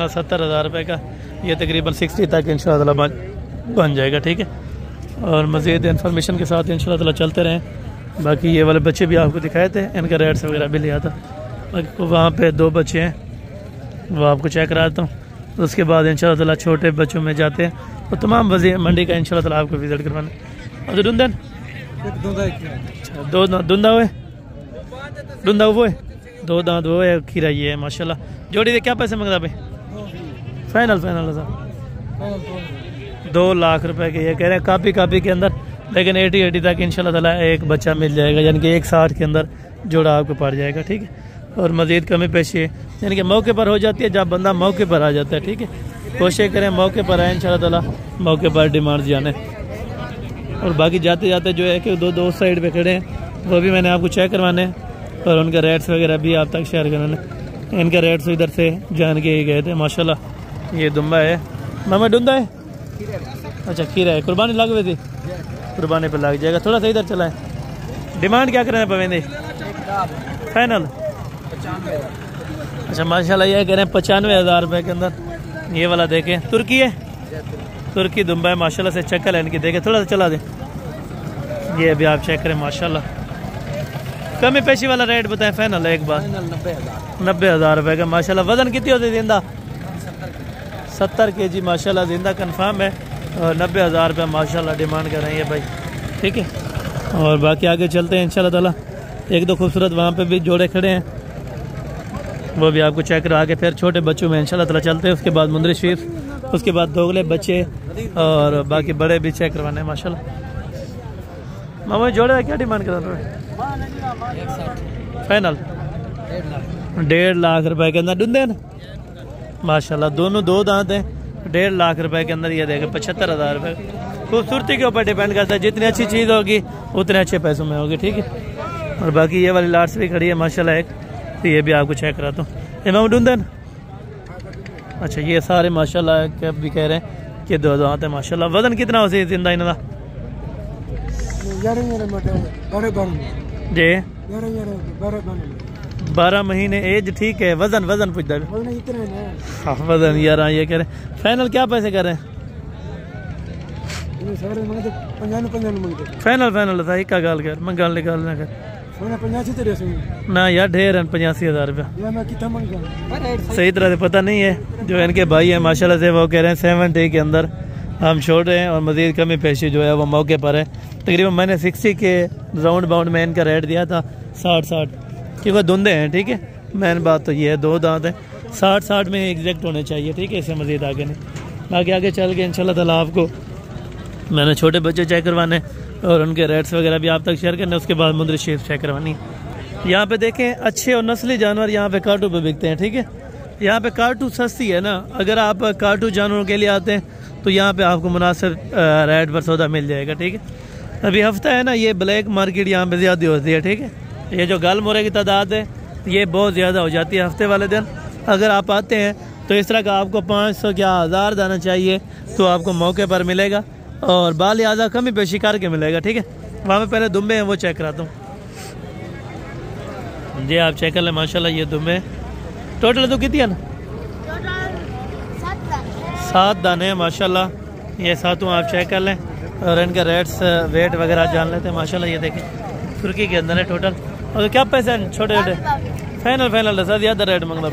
70,000 रुपये का। ये तकरीबन 60 तक इंशाल्लाह बन जाएगा, ठीक है। और मज़ीद इन्फॉर्मेशन के साथ इंशाल्लाह चलते रहें। बाकी ये वाले बच्चे भी आपको दिखाए थे, इनका रेट्स वगैरह भी लिया था। बाकी वहाँ पे 2 बच्चे हैं, वो आपको चेक कराता हूँ। उसके बाद इंशाल्लाह छोटे बच्चों में जाते हैं तो तमाम वज़ीर मंडी का इंशाल्लाह आपको विजिट करवाना। और दुंदन धुंधा हुए धुंधा वो है 2 दांत वो है, खीरा ये है माशाल्लाह। जोड़ी दे क्या पैसे मंगता भाई? फाइनल 2 लाख रुपए के ये कह रहे हैं कापी के अंदर, लेकिन 80 तक इंशाल्लाह ताला एक बच्चा मिल जाएगा, यानी कि 160 के अंदर जोड़ा आपको पड़ जाएगा, ठीक है। और मज़ीद कमी पेशी है, यानी कि मौके पर हो जाती है जब बंदा मौके पर आ जाता है, ठीक है। कोशिश करें मौके पर आए इंशाल्लाह ताला, मौके पर डिमांड जाने। और बाकी जाते जाते जो है कि 2 साइड पे खड़े हैं, वो भी मैंने आपको चेक करवाने हैं। और उनके रेट्स वगैरह भी आप तक शेयर करने। इनके रेट्स इधर से जान के ही गए थे माशाल्लाह। ये दुम्बा है मामा, डुंदा है, अच्छा खीरा है, कुर्बानी लग हुई थी, कुर्बानी पे लग जाएगा। थोड़ा सा इधर चला है। डिमांड क्या करें पवेंदे फाइनल? अच्छा माशाल्लाह ये कह रहे हैं 95,000 रुपये के अंदर। ये वाला देखें, तुर्की है, तुर्की दुम्बा है माशाल्लाह से। चक्कर है इनकी, देखें थोड़ा सा चला दे। ये अभी आप चेक करें माशाल्लाह। कमी पेशी वाला रेट बताएं फाइनल एक बार। 90,000 रुपये का माशाल्लाह। वजन कितनी होती है जिंदा? 70 kg माशाल्लाह जिंदा कन्फर्म है। और 90,000 रुपये माशाल्लाह डिमांड कर रहे हैं ये भाई, ठीक है। और बाकी आगे चलते हैं इंशाल्लाह ताला। एक दो खूबसूरत वहाँ पे भी जोड़े खड़े हैं, वो भी आपको चेक करा के फिर छोटे बच्चों में इंशाल्लाह ताला चलते हैं। उसके बाद मुंदरी शरीफ, उसके बाद दोगले बच्चे और बाकी बड़े भी चेक करवाने हैं माशाल्लाह। मामा जोड़े क्या डिमांड कर रहे हैं फाइनल? 1.5 लाख रुपए के अंदर डुंदे ना माशाल्लाह। दोनों दो दांत हैं। 1.5 लाख रुपए के अंदर ये देखे 75,000 रुपये। खूबसूरती के ऊपर डिपेंड करता है, जितनी अच्छी चीज़ होगी उतने अच्छे पैसों में होगी, ठीक है। और बाकी ये वाली लाट्स भी खड़ी है माशाल्लाह एक, तो ये भी आपको चेक कराता हूँ। इमाम डुंदन, अच्छा ये सारे माशाल्लाह कैब भी कह रहे हैं कि 2 दांत है माशाल्लाह। वजन कितना हो सी जिंदा इनका? जी 12 महीने एज, ठीक है। वजन वजन पूछता है हाँ वजन यार ये कह रहे हैं। फाइनल क्या पैसे कर रहे हैं? फाइनल फाइनल था एक गाल कर मैं गाल निकाल ना कर ना यार, ढेर है 85,000 रुपया। सही तरह से पता नहीं है। जो इनके भाई है माशाल्लाह से वो कह रहे हैं 70 के अंदर हम छोड़ रहे हैं और मजीद कमी पेशी जो है वो मौके पर है। तकरीबन मैंने 60 के राउंड बाउंड में इनका रेट दिया था 60 क्योंकि धुंधे हैं, ठीक है। मेन बात तो ये है 2 दांत हैं, 60 में एग्जैक्ट होने चाहिए, ठीक है। इससे मजीद आगे नहीं, आगे चल के इंशाल्लाह ताला आपको मैंने छोटे बच्चे चेक करवाने और उनके रेट्स वगैरह भी आप तक शेयर करने। उसके बाद मुंदरी शेफ चेक करवानी है। यहाँ पे देखें अच्छे और नस्ली जानवर यहाँ पे काटू पे बिकते हैं, ठीक है। यहाँ पे काटू सस्ती है ना, अगर आप काटू जानवरों के लिए आते हैं तो यहाँ पे आपको मुनासिब रेट पर सौदा मिल जाएगा, ठीक है। अभी हफ्ता है ना, ये ब्लैक मार्केट यहाँ पे ज़्यादा होती है, ठीक है। ये जो गाल मोरे की तादाद है ये बहुत ज़्यादा हो जाती है हफ्ते वाले दिन। अगर आप आते हैं तो इस तरह का आपको 500 क्या 1000 दाना चाहिए तो आपको मौके पर मिलेगा और बाल लिहाजा कमी पे शिकार के मिलेगा, ठीक है। वहाँ पे पहले दुम्बे हैं वो चेक कराता हूँ जी। आप चेक कर लें माशाल्लाह ये दुम्बे टोटल तो कितनी है ना? 7 दाने हैं माशाल्लाह। ये 7 आप चेक कर लें और इनके रेट्स वेट वगैरह जान लेते हैं माशाल्लाह। ये देखें तुर्की के अंदर है टोटल। और क्या पैसे हैं छोटे छोटे? फाइनल फाइनल सर ज़्यादा रेट मंगना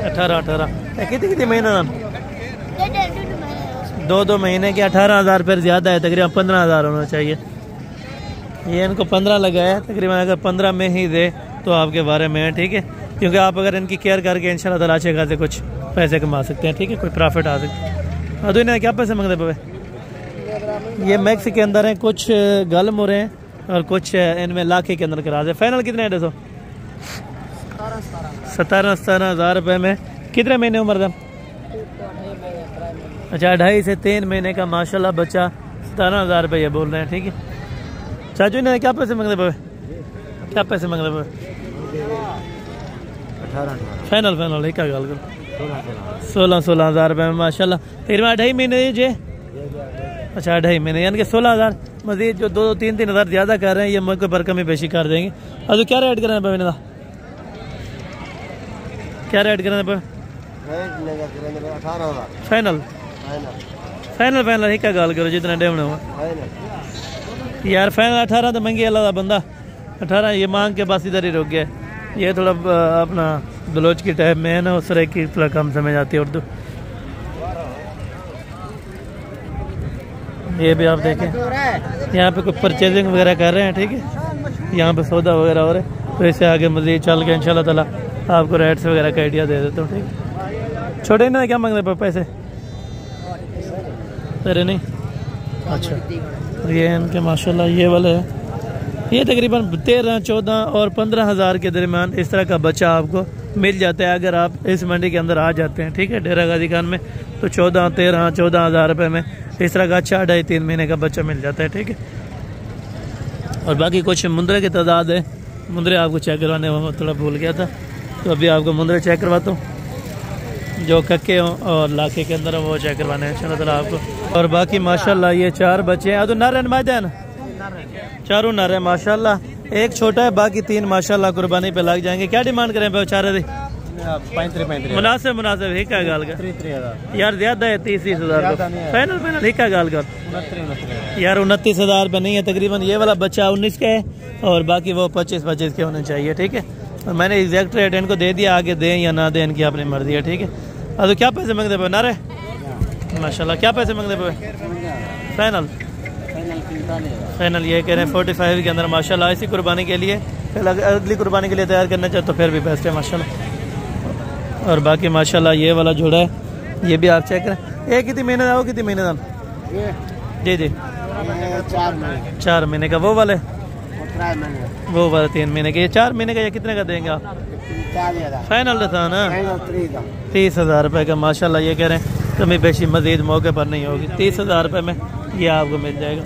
18 कितनी महीने ना? 2 महीने के 18,000 रुपये ज़्यादा है, तकरीबन 15,000 होना चाहिए। ये इनको 15 लगा है तकरीबन, अगर 15 में ही दे तो आपके बारे में है, ठीक है। क्योंकि आप अगर इनकी केयर करके इंशाल्लाह ताला अच्छे खासे कुछ पैसे कमा सकते हैं, ठीक है, कोई प्रॉफिट आ सकता है। और इन्हें क्या पैसे मांगते पे? ये मैक्स के अंदर हैं, कुछ गल मुरे हैं और कुछ इनमें लाखे के अंदर करा दे। फाइनल कितने है? 17,000 रुपये में। कितने महीने उम्र था? अच्छा 2.5 से 3 महीने का माशाल्लाह बच्चा। 17,000 रुपये ये बोल रहे हैं, ठीक है। चाचू ने क्या पैसे मांगते पे? क्या पैसे मांगते पे? 18 फाइनल फाइनल एक गल करो 16,000 रुपये में माशाल्लाह। फिर में 2.5 महीने जे, अच्छा 2.5 महीने यानी कि 16,000। मजीद जो 2-3 हज़ार ज़्यादा कर रहे हैं ये मौके पर कमी पेशी कर देंगे। और तो क्या रेट करना पे? क्या रेट करना पे? फाइनल फाइनल फाइनल एक गल करो जितना डेमना हुआ यार। फाइनल 18 तो महंगी अल्लाह बंदा 18 ये मांग के बस इधर ही रुक गया। ये थोड़ा अपना बलोच की टाइप में है ना, उस तरह की थोड़ा कम समझ आती है उर्दू। ये भी आप देखें यहाँ पे कुछ परचेजिंग वगैरह कर रहे हैं, ठीक है। यहाँ पे सौदा वगैरह हो रहा है, तो इससे आगे मज़ीद चल के इंशाल्लाह ताला आपको रेट्स वगैरह का आइडिया दे देता हूँ, ठीक है। छोटे ना क्या मांग रहे पैसे तेरे? नहीं अच्छा। ये इनके माशाल्लाह ये वाले हैं, ये तकरीबन 13, 14 और 15,000 के दरमियान इस तरह का बच्चा आपको मिल जाता है अगर आप इस मंडी के अंदर आ जाते हैं, ठीक है। डेरा गाजी खान में तो 14-13-14,000 रुपये में इस तरह का अच्छा 2.5-3 महीने का बच्चा मिल जाता है, ठीक है। और बाकी कुछ मुंदरे की तादाद है मुंदरे आपको चेक करवाने थोड़ा भूल गया था, तो अभी आपको मुंदरे चेक करवाता हूँ जो कक्के हों और लाखे के अंदर वो चेक करवाने हैं चलो आपको। और बाकी माशाल्लाह ये 4 बच्चे हैं, तो नर है, चारों नर है माशाल्लाह, एक छोटा है, बाकी 3 माशाल्लाह कुर्बानी पे लग जाएंगे। क्या डिमांड करें बेचारे दी? 35 मुनासिब ही क्या गाल का यार, ज्यादा है 30,000 फाइनल ही क्या गाल का यार। 29,000 रुपये नहीं है तकरीबन। ये वाला बच्चा 19 का है और बाकी वो 25 के होने चाहिए, ठीक है। और मैंने एग्जैक्ट रेट इनको दे दिया, आगे दें या ना दें इनकी अपनी मर्जी है, ठीक है। अब तो क्या पैसे मांगते पे नारे माशाल्लाह, क्या पैसे मांगते पे? फाइनल ये कह रहे हैं 45 के अंदर माशाल्लाह। इसी कुर्बानी के लिए फिर अगली कुर्बानी के लिए तैयार करना चाहे तो फिर भी बेस्ट है माशाल्लाह। और बाकी माशाल्लाह ये वाला जोड़ा है, ये भी आप चेक करें। ये कितनी महीने का, वो कितनी महीने का? जी 4 महीने का। वो वाले 3 महीने के। ये 4 महीने का ये कितने का देंगे आप? फाइनल था ना 30,000 रुपये का माशाल्लाह। ये कह रहे हैं कमी बेशी मजीद मौके पर नहीं होगी, 30,000 रुपये में ये आपको मिल जाएगा।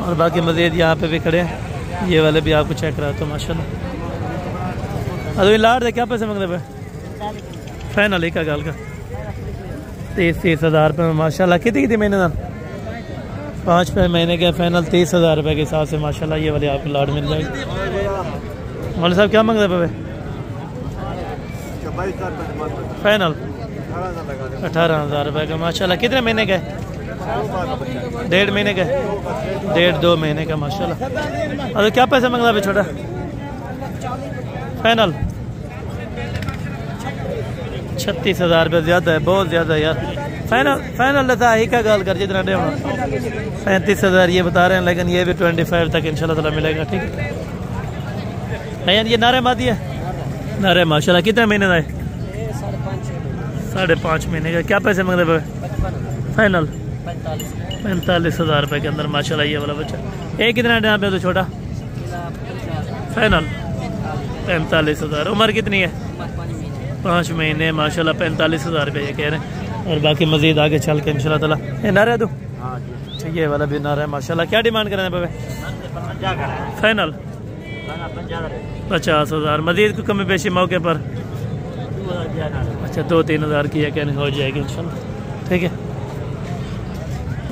और बाकी मजीद यहाँ पे भी खड़े हैं, ये वाले भी आपको चेक कराता हूँ माशाल्लाह। अभी लाड दे क्या पैसे मांगते पे? फाइनल ही का गाल का 30,000 रुपये में माशाल्लाह। कितनी महीने का? 5 महीने के। फाइनल 30,000 रुपये के हिसाब से माशाल्लाह ये वाली आपको लाड मिल जाएगी। मौलवी साहब क्या मांगते पे? फाइनल 18,000 रुपये का माशाल्लाह। कितने महीने का? 1.5 महीने का, 1.5-2 महीने का माशाल्लाह। अरे क्या पैसे मांगता पे छोटा? फाइनल 36,000 रुपये। ज़्यादा है, बहुत ज़्यादा है यार। फाइनल था ही का गाल कर जितना 35,000 ये बता रहे हैं, लेकिन ये भी 25 तक इंशाल्लाह ताला मिलेगा, ठीक है यार। ये नारे मादी है, नारे माशाल्लाह। कितने महीने का है? 5.5 महीने का। क्या पैसे मांगते पे? फाइनल 45,000 रुपये के अंदर माशाल्लाह ये वाला बच्चा। एक कितना टाइम पे तो छोटा? फाइनल 45,000। उम्र कितनी है? 5 महीने माशाल्लाह। 45,000 रुपये ये कह रहे हैं। और बाकी मजीद आगे चल के इंशाल्लाह ताला। ये नारा है तो ये वाला भी नारा है माशाल्लाह। क्या डिमांड करें पे? फाइनल 50,000। मजीद को कमी पेशी मौके पर? अच्छा 2-3,000 की यकीन हो जाएगी इंशाल्लाह, ठीक है।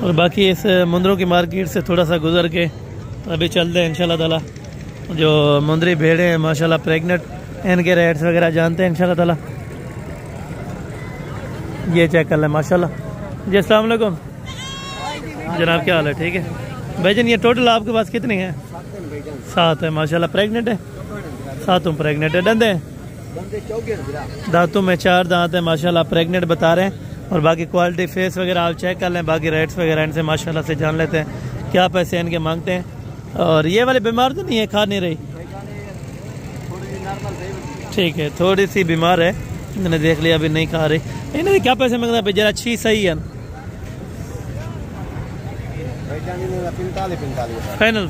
और बाकी इस मुंदरों की मार्केट से थोड़ा सा गुजर के अभी चलते हैं इंशाल्लाह ताला। जो मुंदरी भेड़ें हैं माशाल्लाह प्रेग्नेंट, इनके रेट्स वगैरह जानते हैं इंशाल्लाह ताला। ये चेक कर लें माशाल्लाह जी। अस्सलाम वालेकुम जनाब, क्या हाल है? ठीक है भाईजान। ये टोटल आपके पास कितनी है? 7 है माशाल्लाह। प्रेग्नेंट है? 7 प्रेग्नेंट है। दंदे दांतों में 4 दांत है माशाल्लाह। प्रेग्नेंट बता रहे हैं। और बाकी क्वालिटी फेस वगैरह आप चेक कर लें। बाकी रेट्स वगैरह इनसे माशाल्लाह से जान लेते हैं क्या पैसे इनके मांगते हैं। और ये वाले बीमार तो नहीं है? खा नहीं रही? ठीक है, थोड़ी सी बीमार है, मैंने देख लिया अभी नहीं खा रही। इन्हें क्या पैसे मांगता है? जरा अच्छी सही है। फाइनल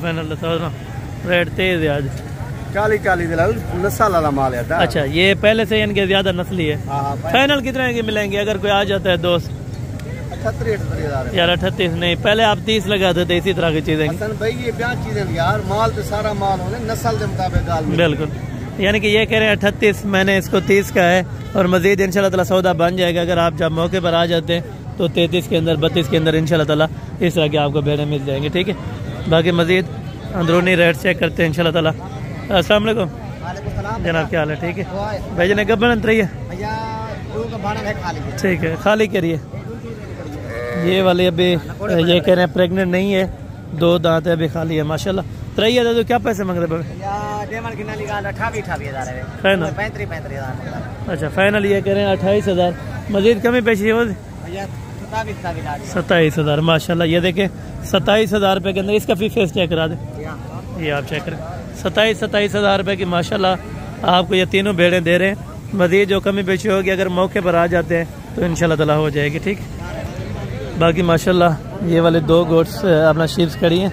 रेट तेज है आज। 40 नस्ल वाला माल है। अच्छा ये पहले से इनके ज्यादा नस्ली है। फाइनल कितने के मिलेंगे अगर कोई आ जाता है दोस्त? 38 यार 38 नहीं, पहले आप 30 लगाते थे इसी तरह की चीजें। भाई ये क्या चीजें यार, माल तो सारा माल हो नस्ल के मुताबिक। बिल्कुल, यानी कि ये कह रहे हैं 38, मैंने इसको 30 का है। और मजीद इंशाल्लाह ताला सौदा बन जाएगा। अगर आप जब मौके पर आ जाते हैं तो 33 के अंदर 32 के अंदर इंशाल्लाह ताला इस तरह के आपको भेड़ें मिल जाएंगे, ठीक है। बाकी मजीद अंदरूनी रेट चेक करते हैं इंशाल्लाह ताला। अस्सलाम वालेकुम जनाब, क्या हाल है? ठीक है भाई जन गब्बन अंतरी है? ठीक है, खाली करिए। ये वाले अभी ये कह रहे हैं प्रेग्नेंट नहीं है, 2 दांत है, अभी खाली है माशाल्लाह। त्रई है तो क्या पैसे मांग रहे? फाइनल 35,000। अच्छा फाइनल ये कह रहे हैं 28,000। मजीद कमी पेशी हो? 27,000 माशाल्लाह। ये देखें 27,000 रुपये के अंदर। इसका फी फेस चेक करा दे, ये आप चेक करें। 27,000 रुपये की माशाल्लाह आपको ये तीनों भेड़ें दे रहे हैं। मजीद जो कमी पेशी होगी अगर मौके पर आ जाते हैं तो इंशाल्लाह ताला हो जाएगी, ठीक। बाकी माशाल्लाह ये वाले 2 गोट्स अपना शीप्स खड़ी हैं,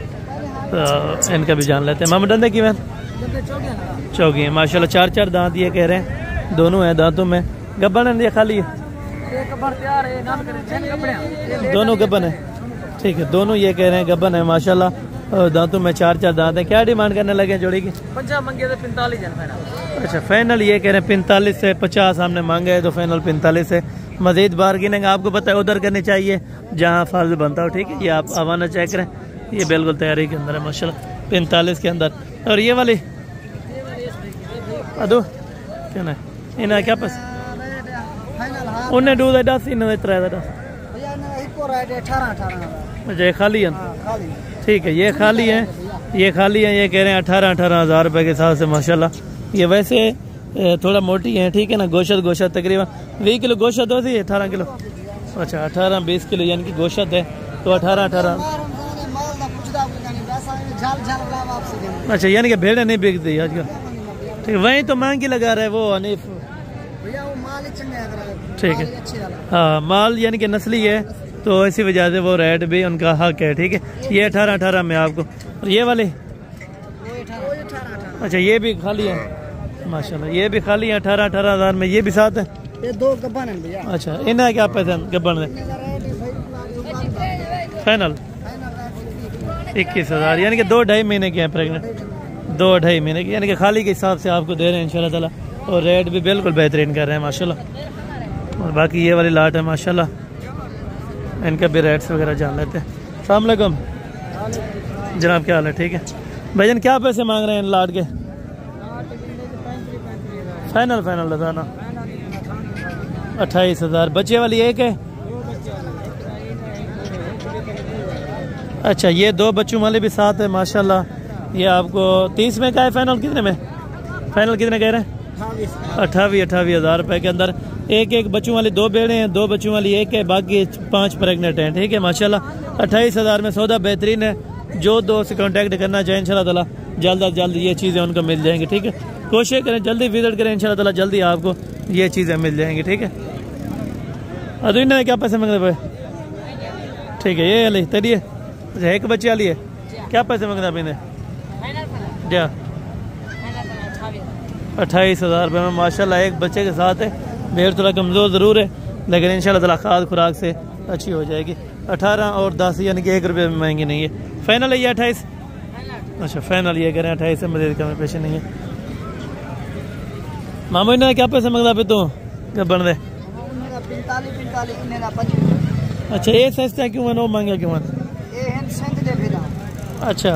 तो इनका भी जान लेते हैं। मामा डंदे की मैं चौकी है माशाल्लाह। 4 दांत ये कह रहे हैं, दोनों हैं दांतों में। गब्बन है खाली है? दोनों गब्बन है, ठीक है। दोनों ये कह रहे हैं गब्बन है माशाल्लाह। और दांतों में 4-4 दांत हैं। क्या डिमांड करने लगे जोड़ी की? 50 मंगे तो 45 है। अच्छा फाइनल ये कह रहे हैं 45 से 50 हमने मांगे है तो फाइनल 45 है। मजीद बार्गेनिंग आपको पता है उधर करनी चाहिए जहाँ फाजिल बनता हो, ठीक है। ये आप आवाना चेक करें, ये बिल्कुल तैयारी के अंदर है माशाल्लाह 45 के अंदर। और ये वाली अदो क्या ना इन्हें क्या पस उन्हें दूध है 10 इन्हें 3 अच्छा ये खाली है, ठीक है। ये खाली है, ये खाली है। ये कह रहे हैं 18 हज़ार रुपये के हिसाब से माशाल्लाह। ये वैसे थोड़ा मोटी है, ठीक है ना। गोशत तकरीबन 20 किलो गोशत होती है, 18 किलो। अच्छा 18-20 किलो यानी कि गोशत है तो 18। अच्छा यानी कि भेड़ें नहीं बिकती आजकल, ठीक है। वहीं तो मांग की लगा रहा है वो हनीफ, ठीक है। हाँ माल यानी कि नस्ली है तो इसी वजह से वो रेट भी उनका हक है, ठीक है। ये 18 में आपको। और ये वाले अच्छा ये भी खाली है माशाल्लाह, ये भी खाली है 18 हज़ार में। ये भी साथ है, ये 2 गब्बन है भैया। अच्छा इन्हें क्या पैसे गब्बन है? फाइनल 21 हज़ार यानी कि 2-2.5 महीने की है प्रेगनेंट, 2-2.5 महीने की यानी कि खाली के हिसाब से आपको दे रहे हैं इंशाल्लाह ताला। और रेट भी बिल्कुल बेहतरीन कर रहे हैं माशाल्लाह। और बाकी ये वाली लाट है माशाल्लाह, इनका भी रेट्स वगैरह जान लेते हैं। अस्सलाम वालेकुम जनाब, क्या हाल है? ठीक है भाईजान, क्या पैसे मांग रहे हैं इन लाट के? फाइनल बताना 28 हज़ार। बच्चे वाली एक है, अच्छा ये 2 बच्चों वाले भी साथ है माशाल्लाह। ये आपको 30 में का है फाइनल? कितने में फाइनल कितने कह रहे हैं? 28 हज़ार रुपये के अंदर। एक बच्चों वाली 2 बेड़े हैं, 2 बच्चों वाली एक है, बाकी 5 प्रेगनेंट हैं, ठीक है माशाल्लाह। 28 हज़ार में सौदा बेहतरीन है। जो दोस्त से कांटेक्ट करना चाहे इंशाल्लाह ताला जल्द अज जल्द ये चीज़ें उनको मिल जाएंगी, ठीक है। कोशिश करें जल्दी विजिट करें इंशाल्लाह ताला, जल्दी आपको ये चीज़ें मिल जाएंगी, ठीक है। अदो इन्हें क्या पैसे मांगते पे? ठीक है ये वाली तेरी है, एक बच्चे वाली है, क्या पैसे मांगते आप इन्हें? क्या 28 हज़ार रुपये में माशाल्लाह एक बच्चे के साथ है। भेड़ थोड़ा कमज़ोर ज़रूर है लेकिन इंशाल्लाह ताला खाद खुराक से अच्छी हो जाएगी। 18 और 10 यानी कि 1 रुपये में महंगी नहीं है। फाइनल है ये 28? अच्छा फाइनल ये करें 28 से मजीद कमी पेशी नहीं है। मामू इन्हें क्या पैसे मांगता पे तू कब बन दे? 45 अच्छा ये सस्ता क्यों है, नो महंगा क्यों है? अच्छा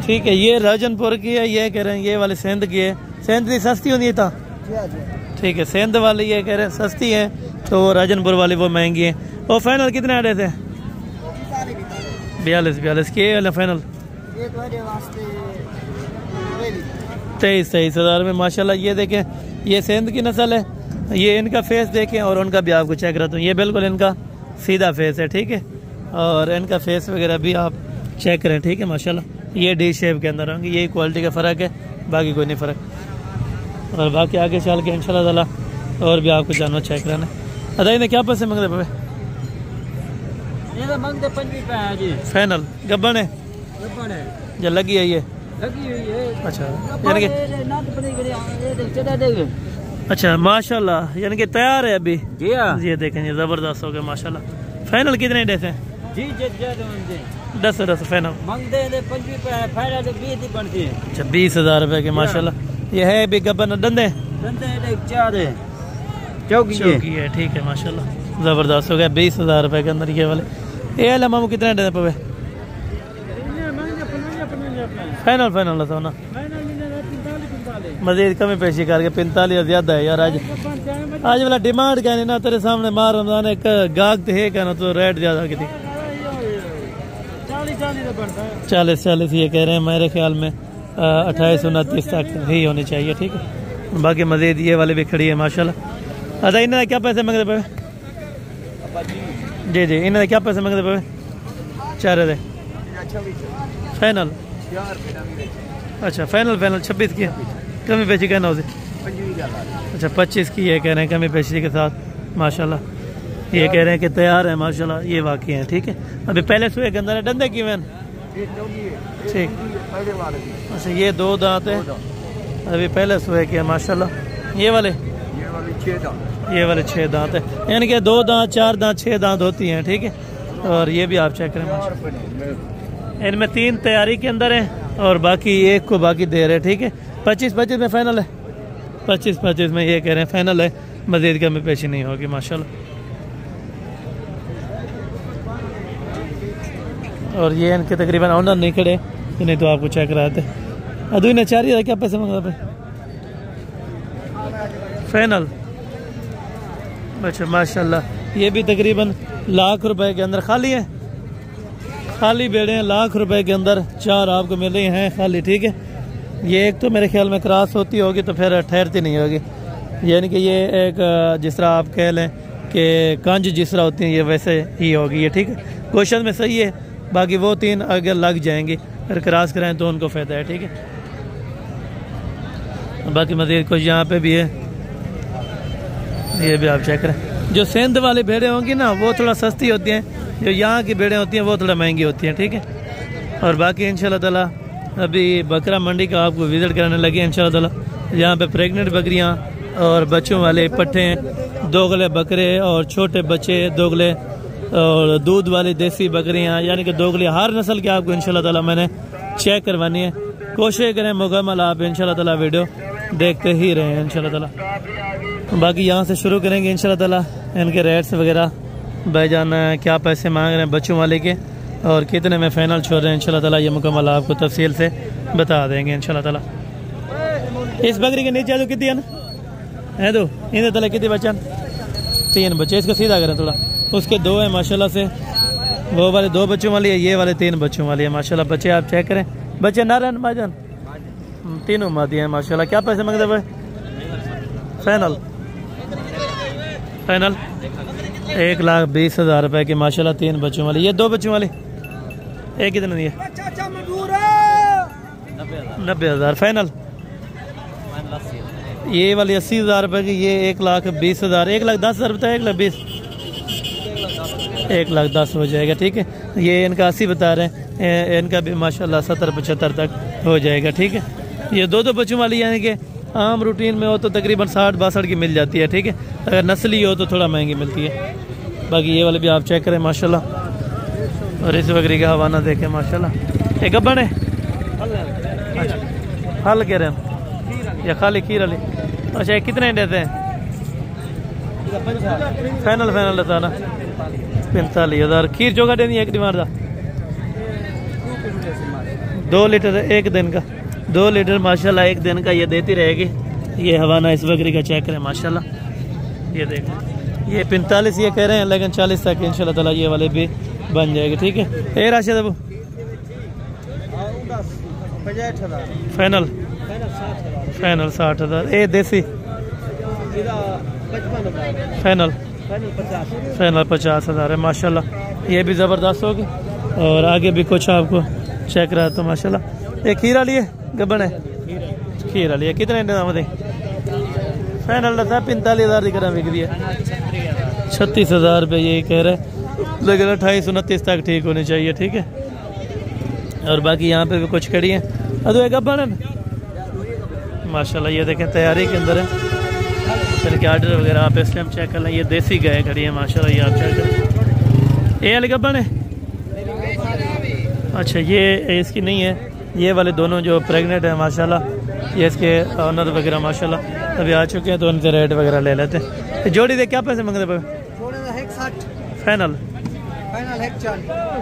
ठीक है, ये राजनपुर की है, ये कह रहे हैं ये वाले सिंध की है। सिंध की सस्ती होती है था, ठीक है। सिंध वाली ये कह रहे हैं सस्ती है तो राजनपुर वाली वो महंगी है। वो फाइनल कितने आड़े थे? 42 के वाले फाइनल 23 हज़ार में माशाल्लाह। ये देखें ये सिंध की नस्ल है, ये इनका फेस देखें और उनका भी आपको चेक करता हूँ। ये बिल्कुल इनका सीधा फेस है, ठीक है। और इनका फेस वगैरह भी आप चेक करें, ठीक है माशाल्लाह। ये डी शेप के अंदर होंगे, यही क्वालिटी का फ़र्क है, बाकी कोई नहीं फ़र्क। और बाकी आगे चल के इंशाल्लाह ताला और भी आपको जानवर चेक कराना है। अदा इन्हें क्या पैसे मांगते पे? फाइनल गब्बन है जो लगी है ये? अच्छा यानी कि अच्छा माशाल्लाह यानी कि तैयार है अभी। ये देखें ये ज़बरदस्त हो गया माशाल्लाह। फाइनल कितने डेज हैं? 10 फाइनल अच्छा 20 हज़ार रुपये के माशाल्लाह। ये है भी गब्बन दंदे चौकी है, ठीक है माशाल्लाह ज़बरदस्त हो गया। 20 हज़ार रुपये के अंदर ये वाले। ये वाला मामू कितने डेज पे? फाइनल था ना, मजीद कमी पेशी करके 45 ज़्यादा है यार। आज वाला डिमांड कहने ना तेरे सामने मार रमजान एक गाहक थे कहना तो रेट ज़्यादा की थी 40 ये कह रहे हैं। मेरे ख्याल में 28-29 तक ही होनी चाहिए, ठीक है। बाकी मजीद ये वाले भी खड़ी है माशाल्लाह। अच्छा इन्हें क्या पैसे मांगते पे? जी इन्हें क्या पैसे मांगते पे? 4 दे फाइनल। अच्छा फाइनल 26 की कमी पेशी कहना उसे? अच्छा 25 की ये कह रहे हैं कमी पेशी के साथ माशाल्लाह। ये कह रहे हैं कि तैयार है माशाल्लाह, ये वाकई है, ठीक है। अभी पहले सुए के अंदर है डंडे की वैन, ठीक। अच्छा ये 2 दांत है, अभी पहले सुए के माशाल्लाह। ये वाले 6 दांत है यानी कि 2 दांत 4 दांत 6 दांत होती हैं, ठीक है। और ये भी आप चेक करें इनमें 3 तैयारी के अंदर हैं और बाकी एक को बाकी दे रहे हैं, ठीक है। 25-25 में फाइनल है, 25-25 में ये कह रहे हैं फाइनल है, मजीद कमी पेशी नहीं होगी माशाल्लाह। और ये इनके तकरीबन ऑनर नहीं खड़े, नहीं तो आपको चेक कराए थे। अदू ने 4000 क्या पैसे मांगा पे फाइनल। अच्छा माशाल्लाह, ये भी तकरीबन लाख रुपए के अंदर खाली है, खाली बेड़े हैं लाख रुपए के अंदर, 4 आपको मिल रही हैं खाली, ठीक है। ये एक तो मेरे ख्याल में क्रॉस होती होगी तो फिर ठहरती नहीं होगी, यानी कि ये एक जिस तरह आप कह लें कि कंज जिस तरह होती हैं ये वैसे ही होगी ये, ठीक है। क्वेश्चन में सही है, बाकी वो 3 अगर लग जाएंगे फिर क्रॉस कराएं तो उनको फ़ायदा है, ठीक है। बाकी मज़ीद कुछ यहाँ पे भी है, ये भी आप चेक करें। जो सिंध वाली भेड़ें होंगी ना वो थोड़ा सस्ती होती हैं, जो यहाँ की भेड़ें होती हैं वो थोड़ा महंगी होती हैं, ठीक है। और बाकी इंशाल्लाह ताला अभी बकरा मंडी का आपको विज़िट कराने लगे इंशाल्लाह ताला। यहाँ पे प्रेग्नेंट बकरियाँ और बच्चों वाले पट्ठे, दोगले बकरे और छोटे बच्चे दोगले और दूध वाली देसी बकरियाँ, यानी कि दोगली हर नस्ल के आपको इंशाल्लाह ताला मैंने चेक करवानी है। कोशिश करें मुकम्मल आप इंशाल्लाह ताला वीडियो देखते ही रहें इंशाल्लाह ताला। बाकी यहाँ से शुरू करेंगे इंशाल्लाह ताला। इनके रेट्स वगैरह भाईजान क्या पैसे मांग रहे हैं बच्चों वाले के और कितने में फाइनल छोड़ रहे हैं इंशाल्लाह ताला, ये मुकम्मल आपको तफसील से बता देंगे इंशाल्लाह ताला। इस बकरी के नीचे तो कितनी है ना है, दो इन्हें तले कितने बच्चे? 3 बच्चे। इसको सीधा करें थोड़ा, उसके 2 हैं माशाल्लाह से, वो वाले 2 बच्चों वाली है, ये वाले 3 बच्चों वाली है माशाल्लाह। बच्चे आप चेक करें, बच्चे नर हैं भाईजान, तीनों मादी हैं माशाल्लाह। क्या पैसे मांगते भाई? फाइनल फाइनल 1,20,000 रुपए की माशाल्लाह, 3 बच्चों वाली। ये 2 बच्चों वाली एक कितने दी है? 90,000 फाइनल। ये वाली 80,000 रुपए की, ये 1,20,000, 1,10,000 बताया, 1,20,000, 1,10,000 हो जाएगा, ठीक है। ये इनका 80 बता रहे हैं, इनका भी माशाल्लाह 70-75 तक हो जाएगा, ठीक है। ये 2 बच्चों वाली यानी कि आम रूटीन में हो तो तकरीबन 60-62 की मिल जाती है, ठीक है। अगर नस्ली हो तो थोड़ा महंगी मिलती है। बाकी ये वाले भी आप चेक करें माशाल्लाह। और इस बकरी का हवाना देखें माशाल्लाह। एक गब्बन है, हल कह रहे हैं या खाली खीर वाली? अच्छा ये कितने देते हैं? फाइनल फाइनल था ना 45,000। खीर चौका देनी है एक डिमांड का 2 लीटर एक दिन का, 2 लीटर माशाल्लाह एक दिन का ये देती रहेगी। ये हवाना इस बकरी का चेक करें माशाल्लाह। ये देखें, ये 45 ये कह रहे हैं, लेकिन 40 तक इंशाल्लाह ताला ये वाले भी बन जाएगी, ठीक है। ए राशिद अबू फाइनल फाइनल 60,000। ए देसी फाइनल फाइनल 50,000 है माशाल्लाह। ये भी ज़बरदस्त होगी। और आगे भी कुछ आपको चेक रहा तो माशाल्लाह। एक खीरा लिए गबन है, खीरा लिए कितने दाम दे? फाइनल था 45,000 की तरह बिक दिया, 36,000 रुपये ये कह रहे, लेकिन 28-29 तक ठीक होनी चाहिए, ठीक है। और बाकी यहाँ पे भी कुछ खड़ी हैं। अदो एक गबन है माशाल्लाह। ये देखें तैयारी के अंदर है, इनके आर्डर वगैरह आप इस टाइम चेक कर लें। ये देसी गाय खड़ी है माशाल्लाह, ये आप चेक करें। ये वाली गबन है? अच्छा ये इसकी नहीं है, ये वाले दोनों जो प्रेग्नेंट है माशाल्लाह, ये इसके ऑनर वगैरह माशाल्लाह अभी आ चुके हैं, तो उनसे रेट वगैरह ले लेते हैं। जोड़ी दे क्या पैसे मांगते पे? फाइनल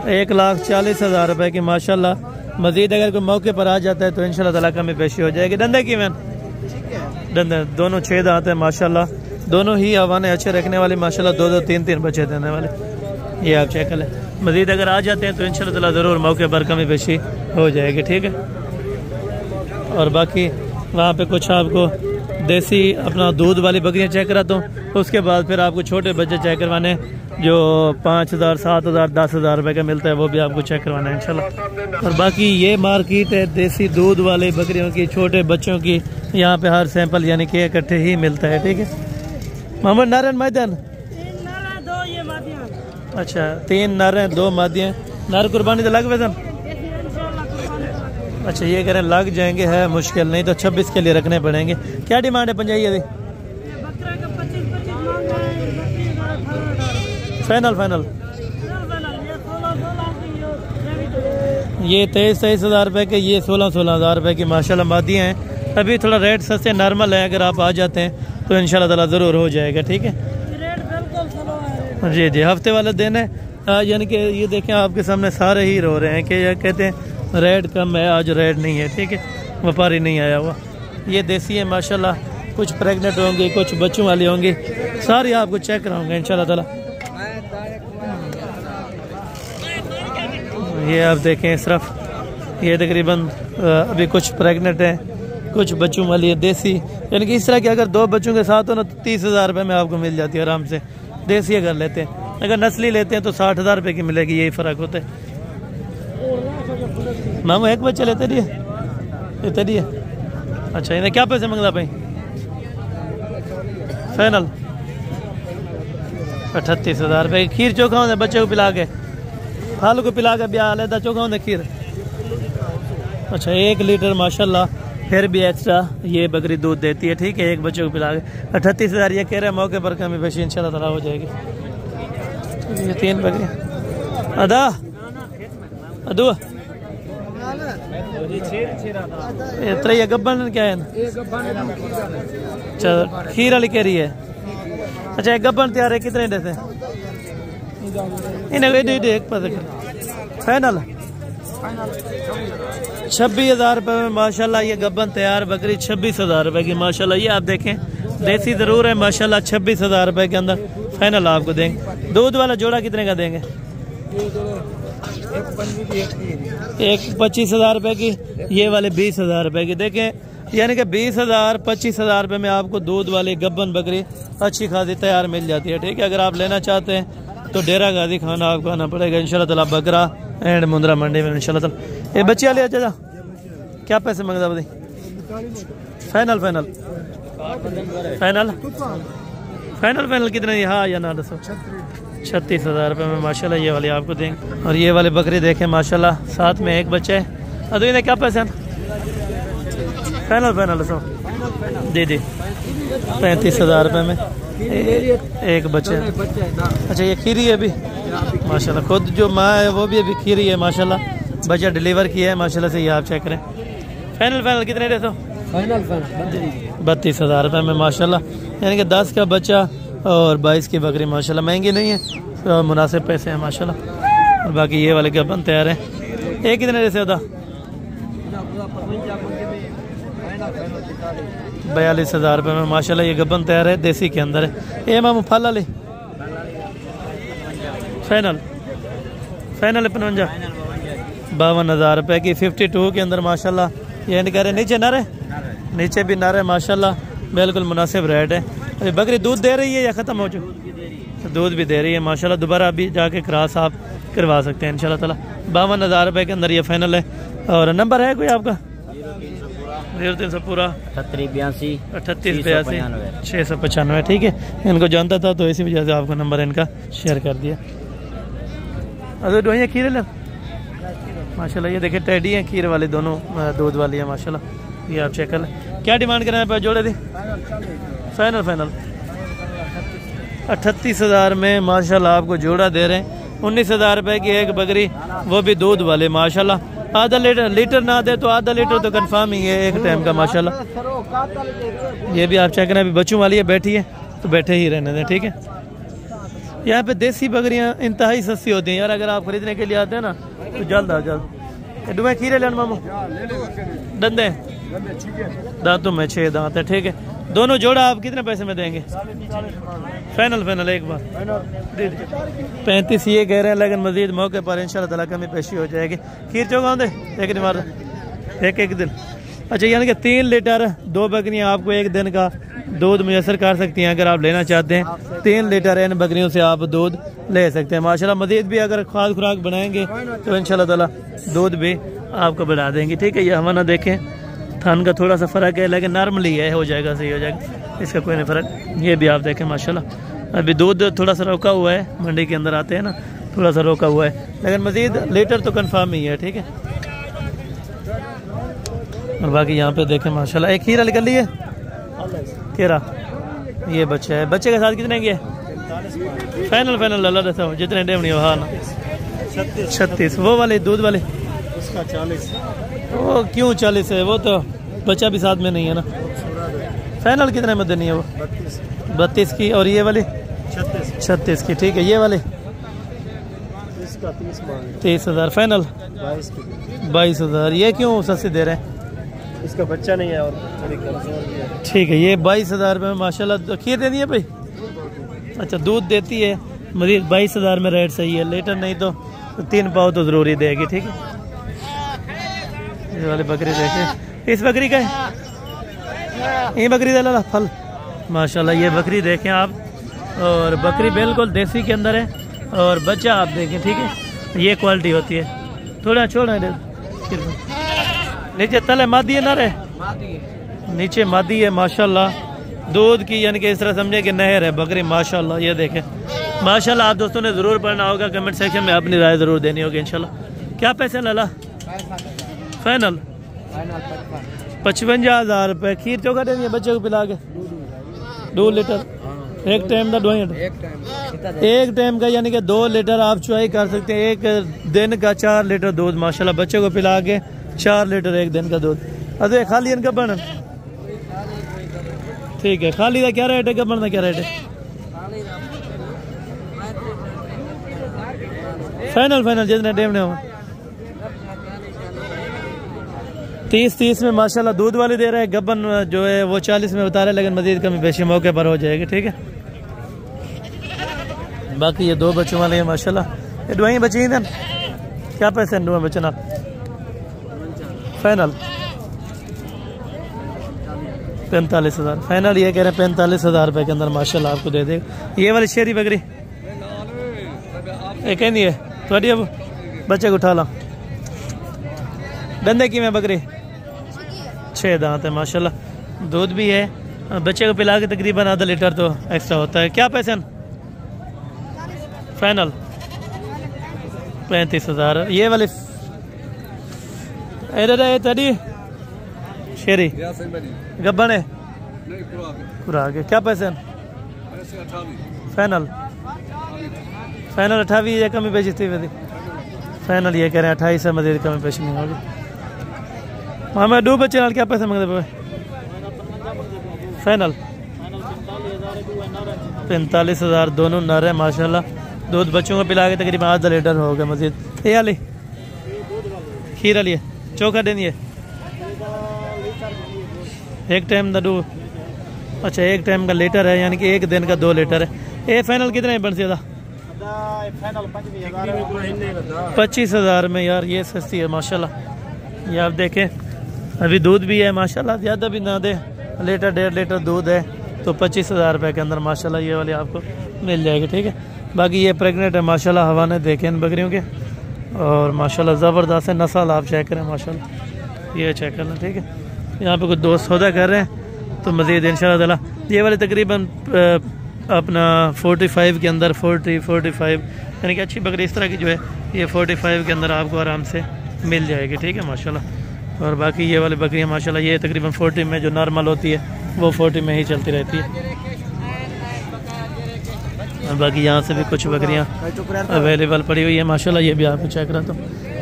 1,40,000 रुपए की माशाल्लाह। मजीद अगर कोई मौके पर आ जाता है तो इंशाल्लाह ताला कमी पेशी हो जाएगी। डंडे की मैन डंडे दोनों 6 दांत हैं माशाल्लाह, दोनों ही हवाने अच्छे रखने वाले माशाल्लाह, 2-2 3-3 बच्चे देने वाले। ये आप चेक कर लें। मजीद अगर आ जाते हैं तो इंशाल्लाह ताला ज़रूर मौके पर कमी पेशी हो जाएगी, ठीक है। और बाकी वहाँ पे कुछ आपको देसी अपना दूध वाली बकरियाँ चेक कराता हूँ, उसके बाद फिर आपको छोटे बच्चे चेक करवाने जो 5,000 7,000 10,000 रुपये का मिलता है, वो भी आपको चेक करवाना है इंशाल्लाह। और बाकी ये मार्केट है देसी दूध वाले बकरियों की, छोटे बच्चों की, यहाँ पे हर सैंपल यानी कि इकट्ठे ही मिलता है, ठीक है। मोहम्मद नारायण मैदान, अच्छा 3 नर हैं 2 मादियाँ। नर कुर्बानी तो लग वैसे? अच्छा ये कह रहे हैं लग जाएंगे, है मुश्किल, नहीं तो 26 के लिए रखने पड़ेंगे। क्या डिमांड है पंजाई? फाइनल फाइनल ये 23,000 रुपये के, ये 16,000 रुपये की माशाल्लाह मादियाँ हैं। अभी थोड़ा रेट सस्ते नॉर्मल है, अगर आप आ जाते हैं तो इंशाल्लाह ताला ज़रूर हो जाएगा। ठीक है जी जी, हफ्ते वाला दिन है, यानी कि ये देखें आपके सामने सारे ही रो रहे हैं कि ये कहते हैं रेट कम है, आज रेट नहीं है। ठीक है, व्यापारी नहीं आया हुआ। ये देसी है माशाल्लाह, कुछ प्रेग्नेंट होंगे, कुछ बच्चों वाली होंगी, सारी आपको चेक कराऊंगा इंशाल्लाह ताला। ये आप देखें इस तरफ, ये तकरीबन अभी कुछ प्रेग्नेंट हैं, कुछ बच्चों वाली है देसी, यानी कि इस तरह की अगर 2 बच्चों के साथ हो ना तो 30,000 रुपये में आपको मिल जाती है आराम से। देसी अगर लेते हैं, अगर नस्ली लेते हैं तो 60,000 रुपये की मिलेगी, यही फ़र्क होता है। मामू एक बच्चा लेते रहिए, लेते रहिए। अच्छा, इन्हें क्या पैसे मंगला पाई? फाइनल 38,000 रुपये। खीर चोखा होने बच्चे को पिला के, खालू को पिला के ब्याह लेता, चोखा होने खीर। अच्छा, 1 लीटर माशाल्लाह, फिर भी एक्स्ट्रा ये बकरी दूध देती है। ठीक है, एक बच्चे को पिला के 38,000 ये कह रहे हैं। मौके पर कमी पेशी इंशाल्लाह ताला हो जाएगी। ये 3 बकरी अदा अदू ये गब्बन क्या है? अच्छा, खीर वाली कह रही है। अच्छा, एक गब्बन तैयार है, कितने देते हैं? एक फाइनल 26,000 रुपये में माशाल्लाह ये गब्बन तैयार बकरी 26,000 रुपये की माशाल्लाह। ये आप देखें देसी ज़रूर है माशाल्लाह, 26,000 रुपये के अंदर फाइनल आपको देंगे। दूध वाला जोड़ा कितने का देंगे? एक 25,000 रुपये की, ये वाले 20,000 रुपये की। देखें, यानी कि 20,000 25,000 रुपये में आपको दूध वाली गब्बन बकरी अच्छी खासी तैयार मिल जाती है। ठीक है, अगर आप लेना चाहते हैं तो डेरा गाजी खाना आपको आना पड़ेगा इंशाल्लाह ताला, बकरा एंड मुंद्रा मंडी में इंशाल्लाह ताला। ये बच्चे वाले अच्छा क्या पैसे मांगता बताइए? Final final final final final कितने? हाँ या ना दसो। 36,000 रुपये में माशाल्लाह ये वाली आपको देंगे। और ये वाले बकरी देखें माशाल्लाह, साथ में एक बच्चा है। अदू इन्हें क्या पैसे हैं? फाइनल फाइनल दसो दीदी 35,000 रुपये में एक बच्चे। अच्छा, ये खीरी है अभी माशाल्लाह, खुद जो माँ है वो भी अभी खीरी है माशाल्लाह, बच्चा डिलीवर किया है माशाल्लाह से। ये आप चेक करें। फाइनल फाइनल कितने देते हो? फाइनल 32,000 रुपये में माशाल्लाह, यानी कि 10 का बच्चा और 22 की बकरी माशाल्लाह। महंगी नहीं है, तो मुनासिब पैसे हैं माशाल्लाह। और बाकी ये वाले गब्बन तैयार हैं। एक कितने जैसे होता? 42,000 रुपये में माशाल्लाह ये गब्बन तैयार है, देसी के अंदर है। ये मामू फल वाले फाइनल फाइनल 52,000 रुपये की 52 के अंदर माशाल्लाह। ये कह रहे नीचे नर है, नीचे भी नर है माशाल्लाह, बिल्कुल मुनासिब रेट है। अभी बकरी दूध दे रही है या ख़त्म हो चुकी? दूध भी दे रही है माशाल्लाह। दोबारा अभी जाके क्रॉस आप करवा सकते हैं इंशाल्लाह ताला। 52,000 रुपये के अंदर ये फाइनल है। और नंबर है कोई आपका? 0300 पूरा 3882 695। ठीक है, इनको जानता था तो इसी वजह से आपको नंबर इनका शेयर कर दिया। अरे दोहियाँ खीरे ले माशाल्लाह। ये देखिए टेडी हैं खीर वाले, दोनों दूध वाली है माशाल्लाह। ये आप चेक कर लें। क्या डिमांड कर रहे हैं? जोड़े दी फाइनल फाइनल 38,000 में माशाल्लाह आपको जोड़ा दे रहे हैं। 19,000 रुपये की एक बकरी, वो भी दूध वाले माशाल्लाह। आधा लीटर ना दे तो आधा लीटर तो कंफर्म ही है एक टाइम का माशाल्लाह। ये भी आप चेक करें, अभी बच्चों वाली है, बैठी है तो बैठे ही रहने दें। ठीक है, यहाँ पे देसी बकरियाँ इंतहाई सस्ती होती हैं यार, अगर आप खरीदने के लिए आते हैं ना तो जल्द आ जल्द। डुबे खीरे लेना मामू, दंदे दांतों में 6 दांत है। ठीक है, दोनों जोड़ा आप कितने पैसे में देंगे? फाइनल फाइनल एक बार 35 ये कह रहे हैं, लेकिन मजीद मौके पर इंशाल्लाह ताला कमी पेशी हो जाएगी। खीर चौका दे एक दिन मार एक दिन। अच्छा, यानी कि 3 लीटर 2 बकरियां आपको एक दिन का दूध मुयसर कर सकती हैं। अगर आप लेना चाहते हैं 3 लीटर इन बकरियों से आप दूध ले सकते हैं माशाल्लाह। मजीद भी अगर खाद खुराक बनाएंगे तो इंशाल्लाह ताला दूध भी आपको बढ़ा देंगे। ठीक है, ये हमारा देखें थान का थोड़ा सा फ़र्क है, लेकिन नॉर्मली है, हो जाएगा, सही हो जाएगा, इसका कोई नहीं फ़र्क। ये भी आप देखें माशाल्लाह। अभी दूध थोड़ा सा रोका हुआ है, मंडी के अंदर आते हैं ना, थोड़ा सा रोका हुआ है, लेकिन मजीद लीटर तो कंफर्म ही है। ठीक है, और बाकी यहाँ पे देखें माशाल्लाह। एक खीरा निकल ली है केरा, ये बच्चा है। बच्चे के साथ कितने की है? फाइनल फाइनल अल्लाह रहता हो जितने डेमनी हो। हाँ ना 36। वो वाले दूध वाले इसका 40। वो क्यों 40 है? वो तो बच्चा भी साथ में नहीं है ना। फाइनल कितने में देनी है वो? 32 की। और ये वाली 36 की। ठीक है, ये वाली इसका 30,000 फाइनल। 22,000। ये क्यों सस्ते दे रहे हैं? इसका बच्चा नहीं है और थोड़ी कमजोर भी है। ठीक है, ये 22,000 रुपये में माशाल्लाह। खीर देनी है भाई? अच्छा, दूध देती है। मजीद 22,000 में रेट सही है। लीटर नहीं तो 3 पाव तो ज़रूरी देगी। ठीक है, ये वाली बकरी देखें। इस बकरी का है ये बकरी दला फल माशाल्लाह। ये बकरी देखें आप, और बकरी बिल्कुल देसी के अंदर है। और बच्चा आप देखें। ठीक है, ये क्वालिटी होती है। थोड़ा छोड़ा नीचे तले मादी है ना रे, नीचे मादी है माशाल्लाह। दूध की यानी कि इस तरह समझे कि नहर है बकरी माशाल्लाह। ये देखें माशाल्लाह। आप दोस्तों ने ज़रूर पढ़ना होगा, कमेंट सेक्शन में अपनी राय ज़रूर देनी होगी इंशाल्लाह। क्या पैसे लाला? फाइनल 55,000 रुपये। खीर चौका देनी है बच्चे को पिला के 2 लीटर एक टाइम का। एक टाइम का यानी कि 2 लीटर आप चुआई कर सकते हैं। एक दिन का 4 लीटर दूध माशाल्लाह बच्चे को पिला के 4 लीटर एक दिन का दूध। अरे खाली इनका बन ठीक है। खाली का क्या रेट है? गबन का क्या रेट है? फाइनल जितने टाइम ने हो 30 में माशाल्लाह दूध वाली दे रहा है। गबन जो है वो 40 में बता रहे हैं, लेकिन मजीद कमी पेशी मौके पर हो जाएगी। ठीक है, बाकी ये 2 बच्चों वाले हैं माशाल्लाह। ये दुआई बची हैं। क्या पैसे हैं दुआ बचना? Final 45,000 final. ये कह रहे हैं 45,000 रुपये के अंदर माशाल्लाह आपको दे देगा। ये वाली शेरी बकरी एक नहीं है थोड़ी। अब बच्चे को उठा ला। डंडे की में बकरी 6 दांत है माशाल्लाह। दूध भी है। बच्चे को पिला के तकरीबन आधा लीटर तो एक्स्ट्रा होता है। क्या पैसे? फाइनल 35,000। ये वाली तड़ी शेरी गब्बन है खुराक है। क्या पैसे? फाइनल 28 या कमी पेशी थी वैसे। फाइनल ये कह रहे हैं 28 से मजीद कमी पेशी नहीं होगी। हमें 2 बच्चे नाल क्या पैसे मंगते पे? फाइनल 45,000 दोनों नर है माशाल्लाह। दूध बच्चों को पिला के तकरीबन आधा लीटर हो गया मजीद। ये वाली खीर वाली है चौका देनी है एक टाइम का 2। अच्छा, एक टाइम का लीटर है यानी कि एक दिन का 2 लीटर है। ये फाइनल कितने बन सकता? 25,000 में यार। ये सस्ती है माशाल्लाह। ये आप देखें अभी दूध भी है माशाल्लाह। ज़्यादा भी ना दे, लीटर 1.5 लीटर दूध है तो 25,000 रुपये के अंदर माशाल्लाह ये वाली आपको मिल जाएगी। ठीक है, बाकी ये प्रेग्नेंट है माशाल्लाह। हवाने देखें इन बकरियों के, और माशाल्लाह ज़बरदस्त है। नस्ल आप चेक करें माशाल्लाह। ये चेक करना। ठीक है, यहाँ पे कुछ दोस्त सौदा कर रहे हैं तो मज़ीद इंशाल्लाह ताला। ये वाले तकरीबन अपना 45 के अंदर 45 यानी कि अच्छी बकरी इस तरह की जो है ये 45 के अंदर आपको आराम से मिल जाएगी। ठीक है माशाल्लाह। और बाकी ये वाली बकरियाँ माशाल्लाह ये तकरीबन 40 में जो नॉर्मल होती है वो 40 में ही चलती रहती है। और बाकी यहाँ से भी कुछ बकरियाँ अवेलेबल पड़ी हुई है माशाल्लाह। ये भी आपको चेक कराता हूँ।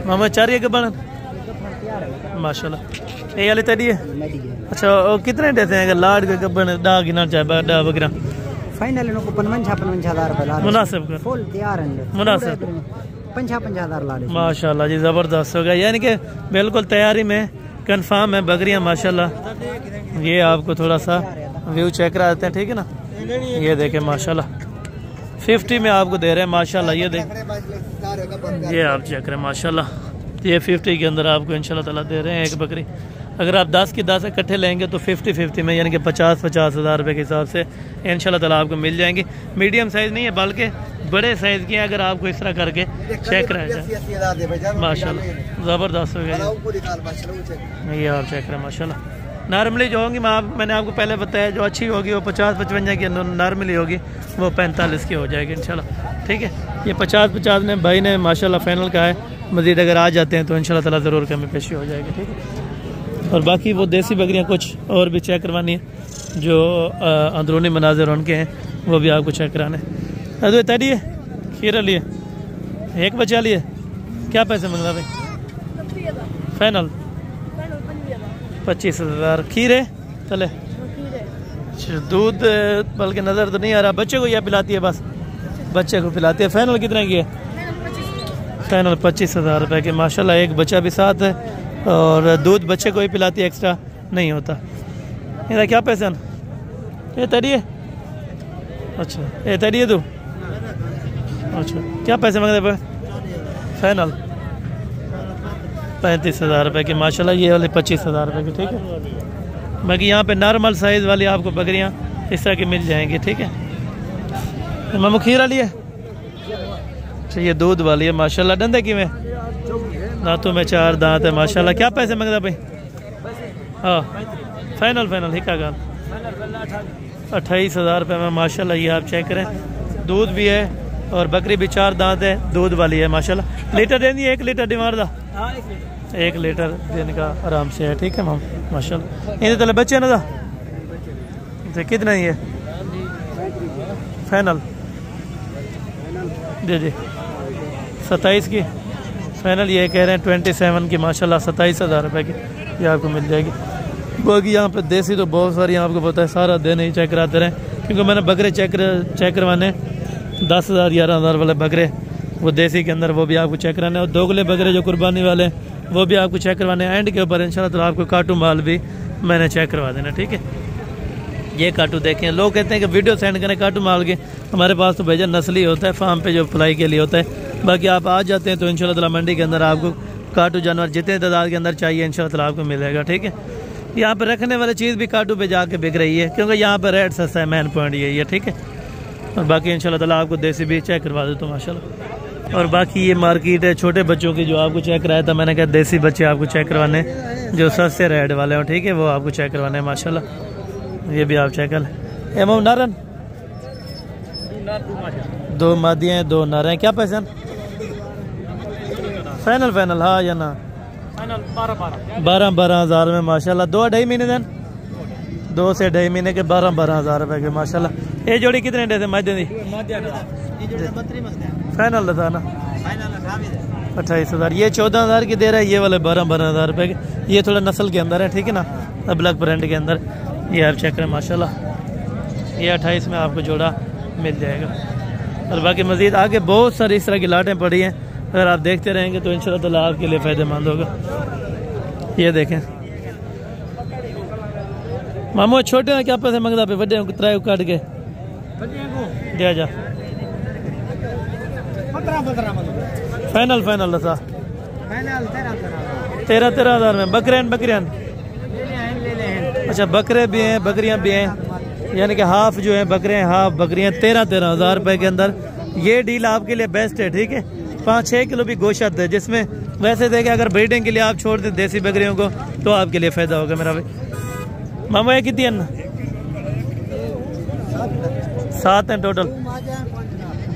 मामा 4 ये कब माशाल्लाह। ये वाली तड़ी है। अच्छा, और कितने देते हैं अगर लाड के कब्बन डा गिना चाहे डा बकरा? फाइनल इनको 55,000 रुपये ला मुनासिब कर फुल तैयार है। मुनासिब 55,000 ला दे माशाल्लाह जी। ज़बरदस्त हो गया यानी कि बिल्कुल तैयारी में कंफर्म है बकरियां माशाल्लाह। ये आपको थोड़ा सा व्यू चेक करा देते हैं। ठीक है ना, ये देखें माशाल्लाह 50 में आपको दे रहे हैं माशाल्लाह। ये देख, ये आप चेक करें माशाल्लाह। ये 50 के अंदर आपको इंशाल्लाह ताला दे रहे हैं एक बकरी। अगर आप 10 की 10 इकट्ठे लेंगे तो 50-50 में यानी कि 50,000 रुपये के हिसाब से इंशाल्लाह ताला आपको मिल जाएंगी। मीडियम साइज़ नहीं है बल्कि बड़े साइज़ की है। अगर आपको इस तरह करके चेक कराया जाए माशाल्लाह ज़बरदस्त हो गया। ये आप चेक करें माशाल्लाह। नॉर्मली जो होंगी मैंने आपको पहले बताया जो अच्छी होगी वो 50-55 की नॉर्मली होगी, वो 45 की हो जाएगी इंशाल्लाह। ठीक है, ये 50-50 ने भाई ने माशाल्लाह फाइनल कहा है। मज़ीद अगर आ जाते हैं तो इंशाल्लाह ताला ज़रूर कमी पेशी हो जाएगी। ठीक है, और बाकी वो देसी बकरियाँ कुछ और भी चेक करवानी है जो अंदरूनी मनाजिर उनके हैं वो भी आपको चेक कराना है। अरे तैडी है खीरा लिए एक बचा लिए। क्या पैसे मंगना भाई? फाइनल 25,000। खीरे चले दूध बल्कि नज़र तो नहीं आ रहा। बच्चे को यह पिलाती है, बस बच्चे को पिलाती है। फाइनल कितने की है? फाइनल 25,000 रुपये की माशाल्लाह। एक बच्चा भी साथ है और दूध बच्चे को ही पिलाती है, एक्स्ट्रा नहीं होता। ये क्या पैसे ये तेरी है? अच्छा ये तेरी है तू? अच्छा क्या पैसे मांगते पे? फाइनल 35,000 रुपये की माशाल्लाह। ये वाले 25,000 रुपये की, ठीक है। बाकी यहाँ पे नॉर्मल साइज़ वाली आपको बकरियाँ इस तरह की मिल जाएंगी, ठीक है। मामू खीर वाली है? अच्छा ये दूध वाली है माशाल्लाह। डंडे की में दांतों में 4 दांत है माशाल्लाह। क्या पैसे मांगता भाई? हाँ फाइनल ही का गाल 28,000 रुपये में माशाल्लाह। ये आप चेक करें, दूध भी है और बकरी भी 4 दांत है, दूध वाली है माशाल्लाह। लीटर देनी है? 1 लीटर डिमांड दा 1 लीटर देने का आराम से है, ठीक है माम माशाल्लाह। ये तो बच्चे ना था कितना ही है? फाइनल जी 27 की फाइनल। ये कह रहे हैं 27 की माशाल्लाह। 27,000 रुपये की ये आपको मिल जाएगी। बाकी यहाँ पे देसी तो बहुत सारी आपको पता है, सारा दिन ही चेक कराते रहे, क्योंकि मैंने बकरे चेक करवाने 10,000 11,000 वाले बकरे वो देसी के अंदर, वो भी आपको चेक कराने। और दोगले बकरे जो कुर्बानी वाले वो भी आपको चेक करवाने। एंड के ऊपर इंशाल्लाह तो आपको काटू माल भी मैंने चेक करवा देना, ठीक है। ये काटू देखें, लोग कहते हैं कि वीडियो सेंड करें काटू माल के, हमारे पास तो भेजा नस्ली होता है, फार्म पे जो फ्लाई के लिए होता है। बाकी आप आ जाते हैं तो इंशाल्लाह ताला मंडी के अंदर आपको काटू जानवर जितने तादाद के अंदर चाहिए इंशाल्लाह ताला आपको मिलेगा, ठीक है। यहाँ पर रखने वाली चीज़ भी काटू पे जाके बिक रही है, क्योंकि यहाँ पर रेट सस्ता है, मेन पॉइंट यही है, ठीक है। और बाकी इंशाल्लाह ताला आपको देसी भी चेक करवा देता हूँ माशाल्लाह। और बाकी ये मार्केट है छोटे बच्चों की, जो आपको चेक कराया था मैंने कहा देसी बच्चे आपको चेक करवाने जो सस्ते रेट वाले हो, ठीक है, वो आपको चेक करवाने माशाल्लाह। ये भी आप चेक कर एम नारन 2 मादियाँ 2 नारे हैं। क्या पैसे? फाइनल हाँ या ना? 12,000 में माशाल्लाह। 2 2.5 महीने दिन 2 से 2.5 महीने के 12,000 रुपये के माशाल्लाह। ये जोड़ी कितने डे से मादिया दी? फाइनल था ना 28,000। ये 14,000 की दे रहा है, ये वाले 12,000 रुपये के। ये थोड़ा नस्ल के अंदर है, ठीक है ना, ब्लैक प्रिंट के अंदर। ये आप चेक करें माशाल्लाह। ये 28 में आपको जोड़ा मिल जाएगा। और बाकी मज़ीद आगे बहुत सारी इस तरह की लाटें पड़ी हैं, अगर आप देखते रहेंगे तो इंशाल्लाह ताला आपके लिए फ़ायदेमंद होगा। ये देखें मामू छोटे हैं क्या पैसे मंगता पे? बड़े त्राई काट के दिया जा। फाइनल दसा 13,000 में बकरियान। अच्छा बकरे भी हैं बकरियां भी हैं, यानी कि हाफ जो है बकरे हैं हाफ बकरियां। 13,000 रुपये के अंदर ये डील आपके लिए बेस्ट है, ठीक है। 5-6 किलो भी गोश्त है, जिसमें वैसे देखें अगर ब्रीडिंग के लिए आप छोड़ दें देसी बकरियों को तो आपके लिए फ़ायदा होगा मेरा भाई। मामा ये कितनी है? 7 हैं टोटल,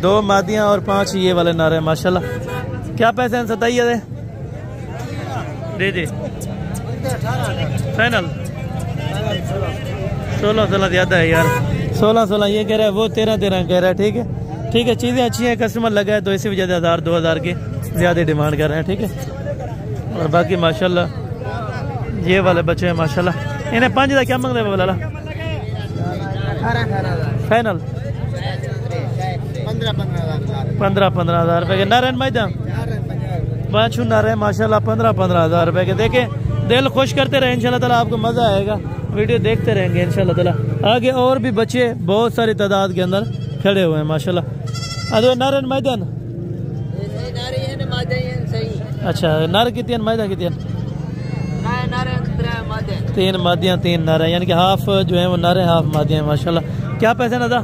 2 मादियाँ और 5 ये वाले नारे हैं माशाल्लाह। क्या पैसे हैं? 27 जी फाइनल 16 ज़्यादा है यार, 16 ये कह रहा है, वो 13 कह रहा है, ठीक है। ठीक है चीज़ें अच्छी हैं, कस्टमर लगा है तो इसी वजह से 1,000-2,000 की ज़्यादा डिमांड कर रहे हैं, ठीक है। और बाकी माशाल्लाह ये वाले बच्चे हैं माशाल्लाह। इन्हें 5 क्या मांग रहे हैं बोला? फाइनल 15,000 रुपये के नारायण मैदान 5 नारे माशाल्लाह। 15,000 रुपये के। देखें दिल खुश करते रहे, इंशाल्लाह ताला आपको मज़ा आएगा, वीडियो देखते रहेंगे इंशाल्लाह ताला। आगे और भी बच्चे बहुत सारी तादाद के अंदर खड़े हुए हैं माशाल्लाह। अरे नारायण मैदान अच्छा नार कितनी मैदा कितनी? 3 मादियाँ 3 नारे, यानी कि हाफ जो है वो नारे हाफ मादियाँ माशाल्लाह। क्या पैसे ना था?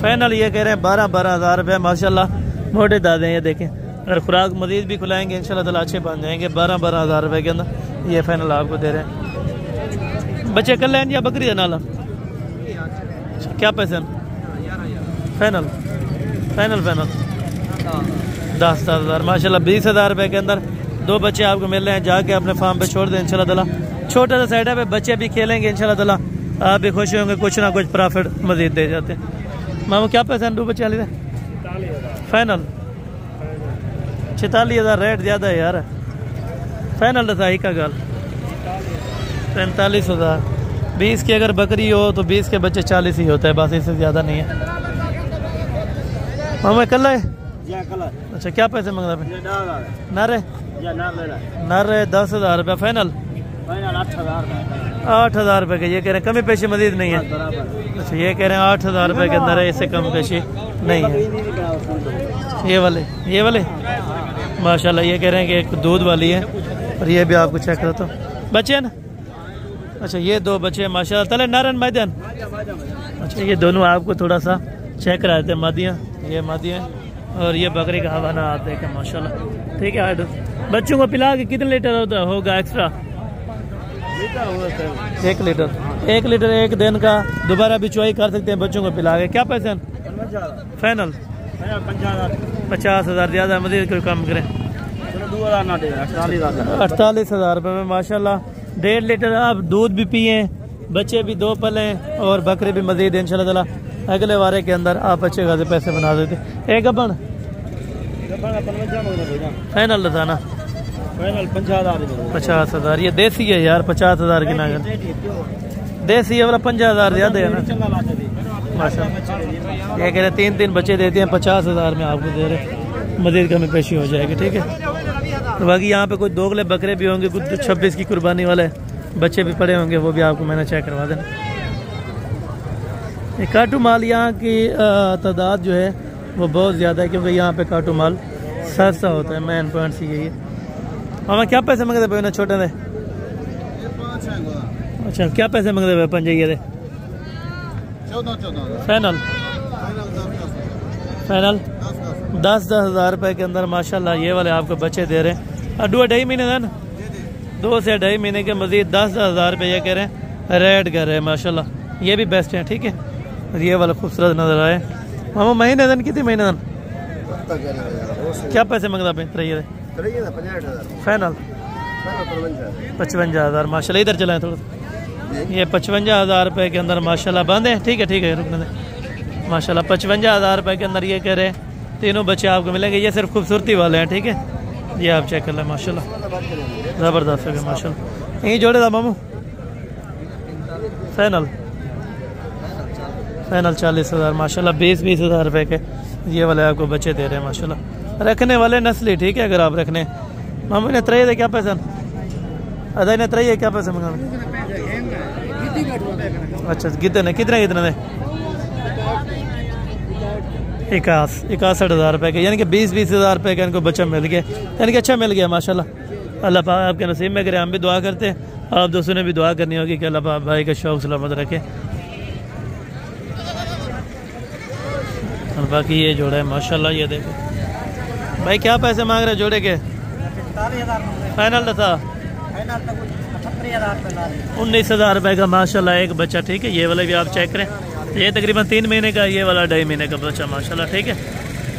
फाइनल ये कह रहे हैं 12,000 रुपये माशाल्लाह। मोटे दादे हैं ये देखें, अगर खुराक मजीद भी खुलाएंगे इंशाल्लाह ताला अच्छे बन जाएंगे। 12,000 रुपये के अंदर ये फाइनल आपको दे रहे हैं। बच्चे कर लें या बकरी है नाला? क्या पैसे? फाइनल 10,000 माशाल्लाह। 20,000 रुपये के अंदर 2 बच्चे आपको मिल रहे हैं, जाके अपने फार्म पे छोड़ दें इंशाल्लाह ताला। छोटा सा साइड पे बच्चे भी खेलेंगे इंशाल्लाह ताला, आप भी खुश होंगे, कुछ ना कुछ प्रॉफिट मजीद दे जाते हैं। मामू क्या पैसे हैं 2 बच्चे वाले? फाइनल 46,000 रेट ज़्यादा है यार। फाइनल था ही का गल 45,000। 20 की अगर बकरी हो तो 20 के बच्चे 40 ही होता है, बस इससे ज़्यादा नहीं है। मामा कल है। अच्छा क्या पैसे मांग रहे? नारे नारे 10,000 रुपये फाइनल। 8,000 रुपये के ये कह रहे हैं, कमी पेशी मजीद नहीं है। अच्छा ये कह रहे हैं 8,000 रुपये के अंदर है, इससे कम पेशी नहीं है। ये वाले माशाल्लाह ये कह रहे हैं कि एक दूध वाली है और ये भी आपको चेक करो तो बच्चे हैं ना। अच्छा ये 2 बच्चे हैं माशाल्लाह। तले नारायण मैदान। अच्छा ये दोनों आपको थोड़ा सा चेक कराते हैं। मादियाँ, ये मादियाँ और ये बकरी का हवाना आप देखें माशाल्लाह। ठीक है, बच्चों को पिला के कितने लीटर होगा एक्स्ट्रा? 1 लीटर। 1 लीटर एक दिन का दोबारा भी चुवाई कर सकते हैं बच्चों को पिला के। क्या पैसे फाइनल? 50,000 ज़्यादा मजीद कोई कम करें। 48,000 रुपये में माशाल्लाह 1.5 लीटर आप दूध भी पिए, बच्चे भी 2 पलें और बकरे भी मजीद इंशाल्लाह ताला अगले वारे के अंदर आप अच्छे खासे पैसे बना देते। एक अपन फाइनल था ना 50,000। ये देसी है यार 50,000 की ना देसी है वाला 50,000 ज़्यादा है ना माशाल्लाह। ये कह रहे 3 बच्चे देते हैं 50,000 में आपको दे रहे, मजीद कमी पेशी हो जाएगी। ठीक है, तो बाकी यहाँ पे कुछ दोगले बकरे भी होंगे, कुछ 26 की कुर्बानी वाले बच्चे भी पड़े होंगे, वो भी आपको मैंने चेक करवा देना। ये काटू माल यहाँ की तादाद जो है वो बहुत ज़्यादा है, क्योंकि यहाँ पे काटू माल सस्ता होता है। मेन पॉइंट यही है। मामा क्या पैसे मांगते पे ना छोटे दे? अच्छा क्या पैसे मांगते पे पंजे दे? 14 फाइनल 10,000 रुपये के अंदर माशाल्लाह ये वाले आपको बच्चे दे रहे हैं। 2-2.5 महीने था ना, 2 से 2.5 महीने के मजीद 10,000 रुपये ये कह रहे हैं रेड कर रहे हैं माशाल्लाह। ये भी बेस्ट है। ठीक है, ये वाला खूबसूरत नजर आए। मामा महीने दिन कितने महीने दिन क्या पैसे मांगता पे? फाइनल 55,000 माशाल्लाह। इधर चलाएं थोड़ा। ये 55,000 रुपये के अंदर माशाल्लाह बंद है। ठीक है रुकने दें माशाल्लाह। 55,000 रुपये के अंदर ये कह रहे हैं तीनों बच्चे आपको मिलेंगे। ये सिर्फ खूबसूरती वाले हैं। ठीक है, ये आप चेक कर लें माशाल्लाह, ज़बरदस्त है माशाल्लाह। यहीं जोड़े था मामू। फाइनल 40,000 माशाल्लाह। 20,000 रुपये के ये वाले आपको बच्चे दे रहे हैं माशाल्लाह। रखने वाले नस्ली। ठीक है, अगर आप रखने मामू ने त्रई है क्या पैसा अदा ने त्रई है क्या पैसा मंगा? अच्छा कितने दे? 61,000 रुपये के, यानी कि 20,000 रुपये का इनको बच्चा मिल गया, यानी कि अच्छा मिल गया माशाल्लाह। अल्लाह पाक आपके नसीब में करे। हम भी दुआ करते हैं, आप दोस्तों ने भी दुआ करनी होगी कि अल्लाह पाक भाई का शौक सलामत रखे। और बाकी ये जोड़ा है माशाल्लाह। ये देखो भाई क्या पैसे मांग रहे जोड़े के? फाइनल था 19,000 रुपये का माशाल्लाह एक बच्चा। ठीक है, ये वाला भी आप चेक करें। ये तकरीबन 3 महीने का, ये वाला 2.5 महीने का बच्चा माशाल्लाह। ठीक है,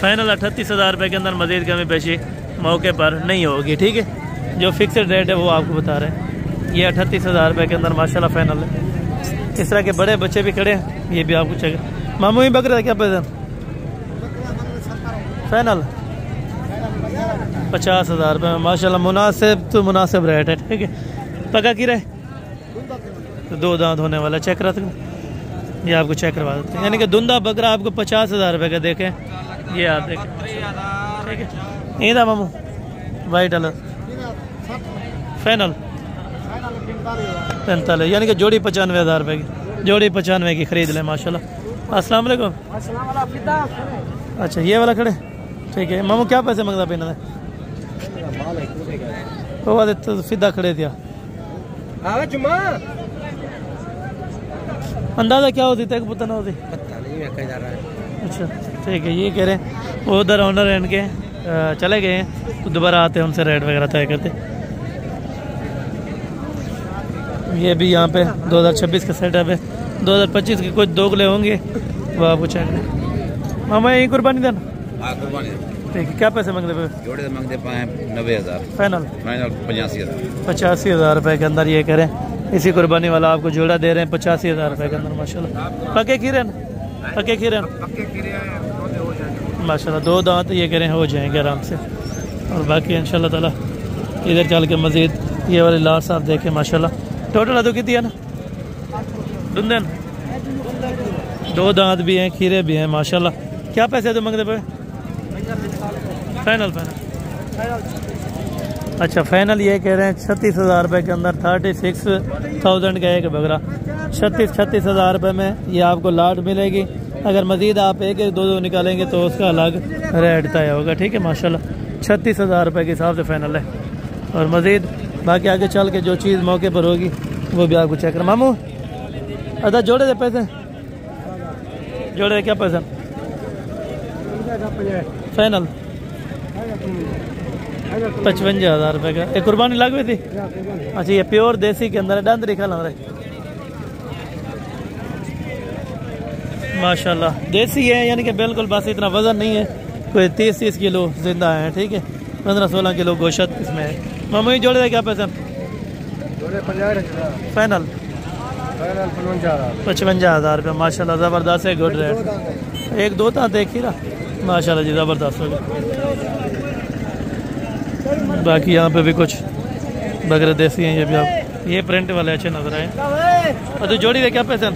फाइनल 38,000 रुपये के अंदर मजीद कमी पेशी मौके पर नहीं होगी। ठीक है, जो फिक्सड रेट है वो आपको बता रहे हैं। ये 38,000 रुपये के अंदर माशाल्लाह फाइनल है। इस तरह के बड़े बच्चे भी खड़े हैं, ये भी आपको चेक। मामू ही बकरा क्या पैसा? फाइनल 50,000 रुपये में माशाल्लाह। मुनासिब तो मुनासिब रेट है। ठीक है, पका की रहे तो 2 दांत होने वाला चेक करा सकते, ये आपको चेक करवा देते हैं। यानी कि धुंधा बकरा आपको 50,000 रुपये का देखें, ये आप देखें। ठीक है, ये था मामू वाइट अलग फाइनल 45, यानी कि जोड़ी 95,000 रुपये की, जोड़ी 95 की खरीद लें माशाल्लाह। अस्सलाम वालेकुम। अच्छा ये वाला खड़े। ठीक है मामू क्या पैसे मंगता पे? तो सीधा खड़े थे। अंदाजा क्या होती तक पता ना होती? अच्छा ठीक है, ये कह रहे हैं वो उधर ऑनर है इनके चले गए हैं, तो दोबारा आते हैं उनसे रेट वगैरह तय करते। ये भी यहाँ पे 2026 का सेटअप है। 2025 के कुछ दोगले होंगे वो आपको चेक। मामा यही कुर्बानी देना। ठीक है, क्या पैसे मांगते पे? जोड़े मांगते पाए 90,000। फाइनल 85,000 रुपये के अंदर ये करें। इसी कुर्बानी वाला आपको जोड़ा दे रहे हैं 85,000 रुपये के अंदर माशाल्लाह। पके खीरे माशाल्लाह। 2 दांत ये करें हो जाएंगे आराम से। और बाकी इंशाल्लाह ताला इधर चल के मज़ीद ये वाले लाट साहब देखें माशाल्लाह। टोटल अदू कितनी है ना दुंदन 2 दांत भी हैं, खीरे भी हैं माशाल्लाह। क्या पैसे तो मंगते पे? फाइनल अच्छा फाइनल ये कह रहे हैं 36,000 रुपये के अंदर 36,000 का एक बकरा 36,000 रुपये में ये आपको लाट मिलेगी। अगर मज़ीद आप एक एक दो निकालेंगे तो उसका अलग रेट तय होगा। ठीक है माशाल्लाह 36,000 रुपये के हिसाब से फाइनल है। और मज़ीद बाकी आगे चल के जो चीज़ मौके पर होगी वो भी आपको चेक कर। मामू अदा जोड़े दे पैसे जोड़े क्या पैसा फाइनल 55,000 रुपये का। एक कुर्बानी लग हुई थी? अच्छा ये प्योर देसी के अंदर डंद लिखा लग रहा है माशाल्लाह देसी है, यानी कि बिल्कुल बस इतना वजन नहीं है, कोई 30 किलो जिंदा है। ठीक है 15-16 किलो गोश्त इसमें है। मामू ही जोड़े क्या पैसा फाइनल 55,000 रुपये माशाल्लाह ज़बरदस्त है। गुड रेट एक दो था देखी ना माशाल्लाह जी ज़बरदस्त हो गया। बाकी यहाँ पे भी कुछ बकरे देसी हैं, ये भी आप ये प्रिंट वाले अच्छे नजर आए। और तो जोड़ी दे क्या पैसा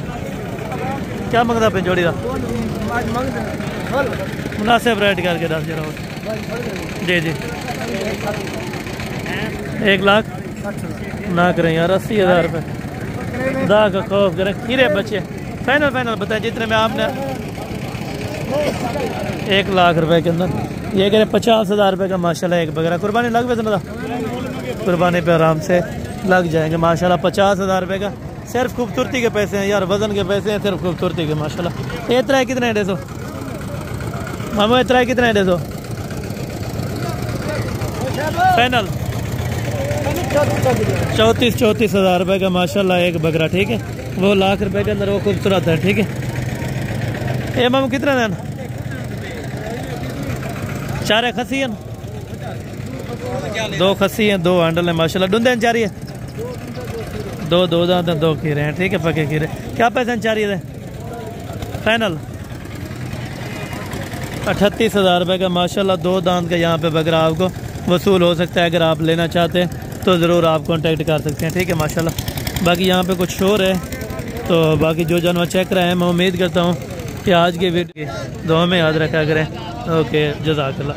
क्या मंगता पे जोड़ी का मुनासिब रेट करके 10,000 जी जी 1,00,000 ना करें यार 80,000 रुपये दा का खौफ करें। खीरे बच्चे फाइनल बताएं जितने में आपने 1,00,000 रुपये के अंदर ये कह रहे 50,000 रुपये का माशाल्लाह एक बकरा। कुर्बानी लग वैसे ना कुर्बानी पे आराम से लग जाएंगे माशाल्लाह 50,000 रुपये का। सिर्फ खूबसूरती के पैसे हैं यार, वजन के पैसे हैं सिर्फ खूबसूरती के माशाल्लाह। ये तरह कितने 150 मामू इतना कितना 150 फाइनल 34,000 रुपये का माशाल्लाह एक बकरा। ठीक है वो 1,00,000 रुपये के अंदर वो खूबसूरत है। ठीक है ये मामू कितना देना 4 खसी हैं 2 खसी हैं 2 हैंडल है माशाल्लाह। डूंदे चारी है 2 दांत 2 खीरे हैं। ठीक है पके खीरे क्या पैसे चारी है फाइनल 38,000 रुपये का माशाल्लाह। 2 दांत का यहाँ पे बकरा आपको वसूल हो सकता है। अगर आप लेना चाहते हैं तो ज़रूर आप कांटेक्ट कर सकते हैं। ठीक है माशाल्लाह। बाकी यहाँ पे कुछ शोर है तो बाकी जो जानवर चेक रहे हैं मैं उम्मीद करता हूँ कि आज की वीडियो दुआ में याद रखा करें। ओके जज़ाकल्लाह।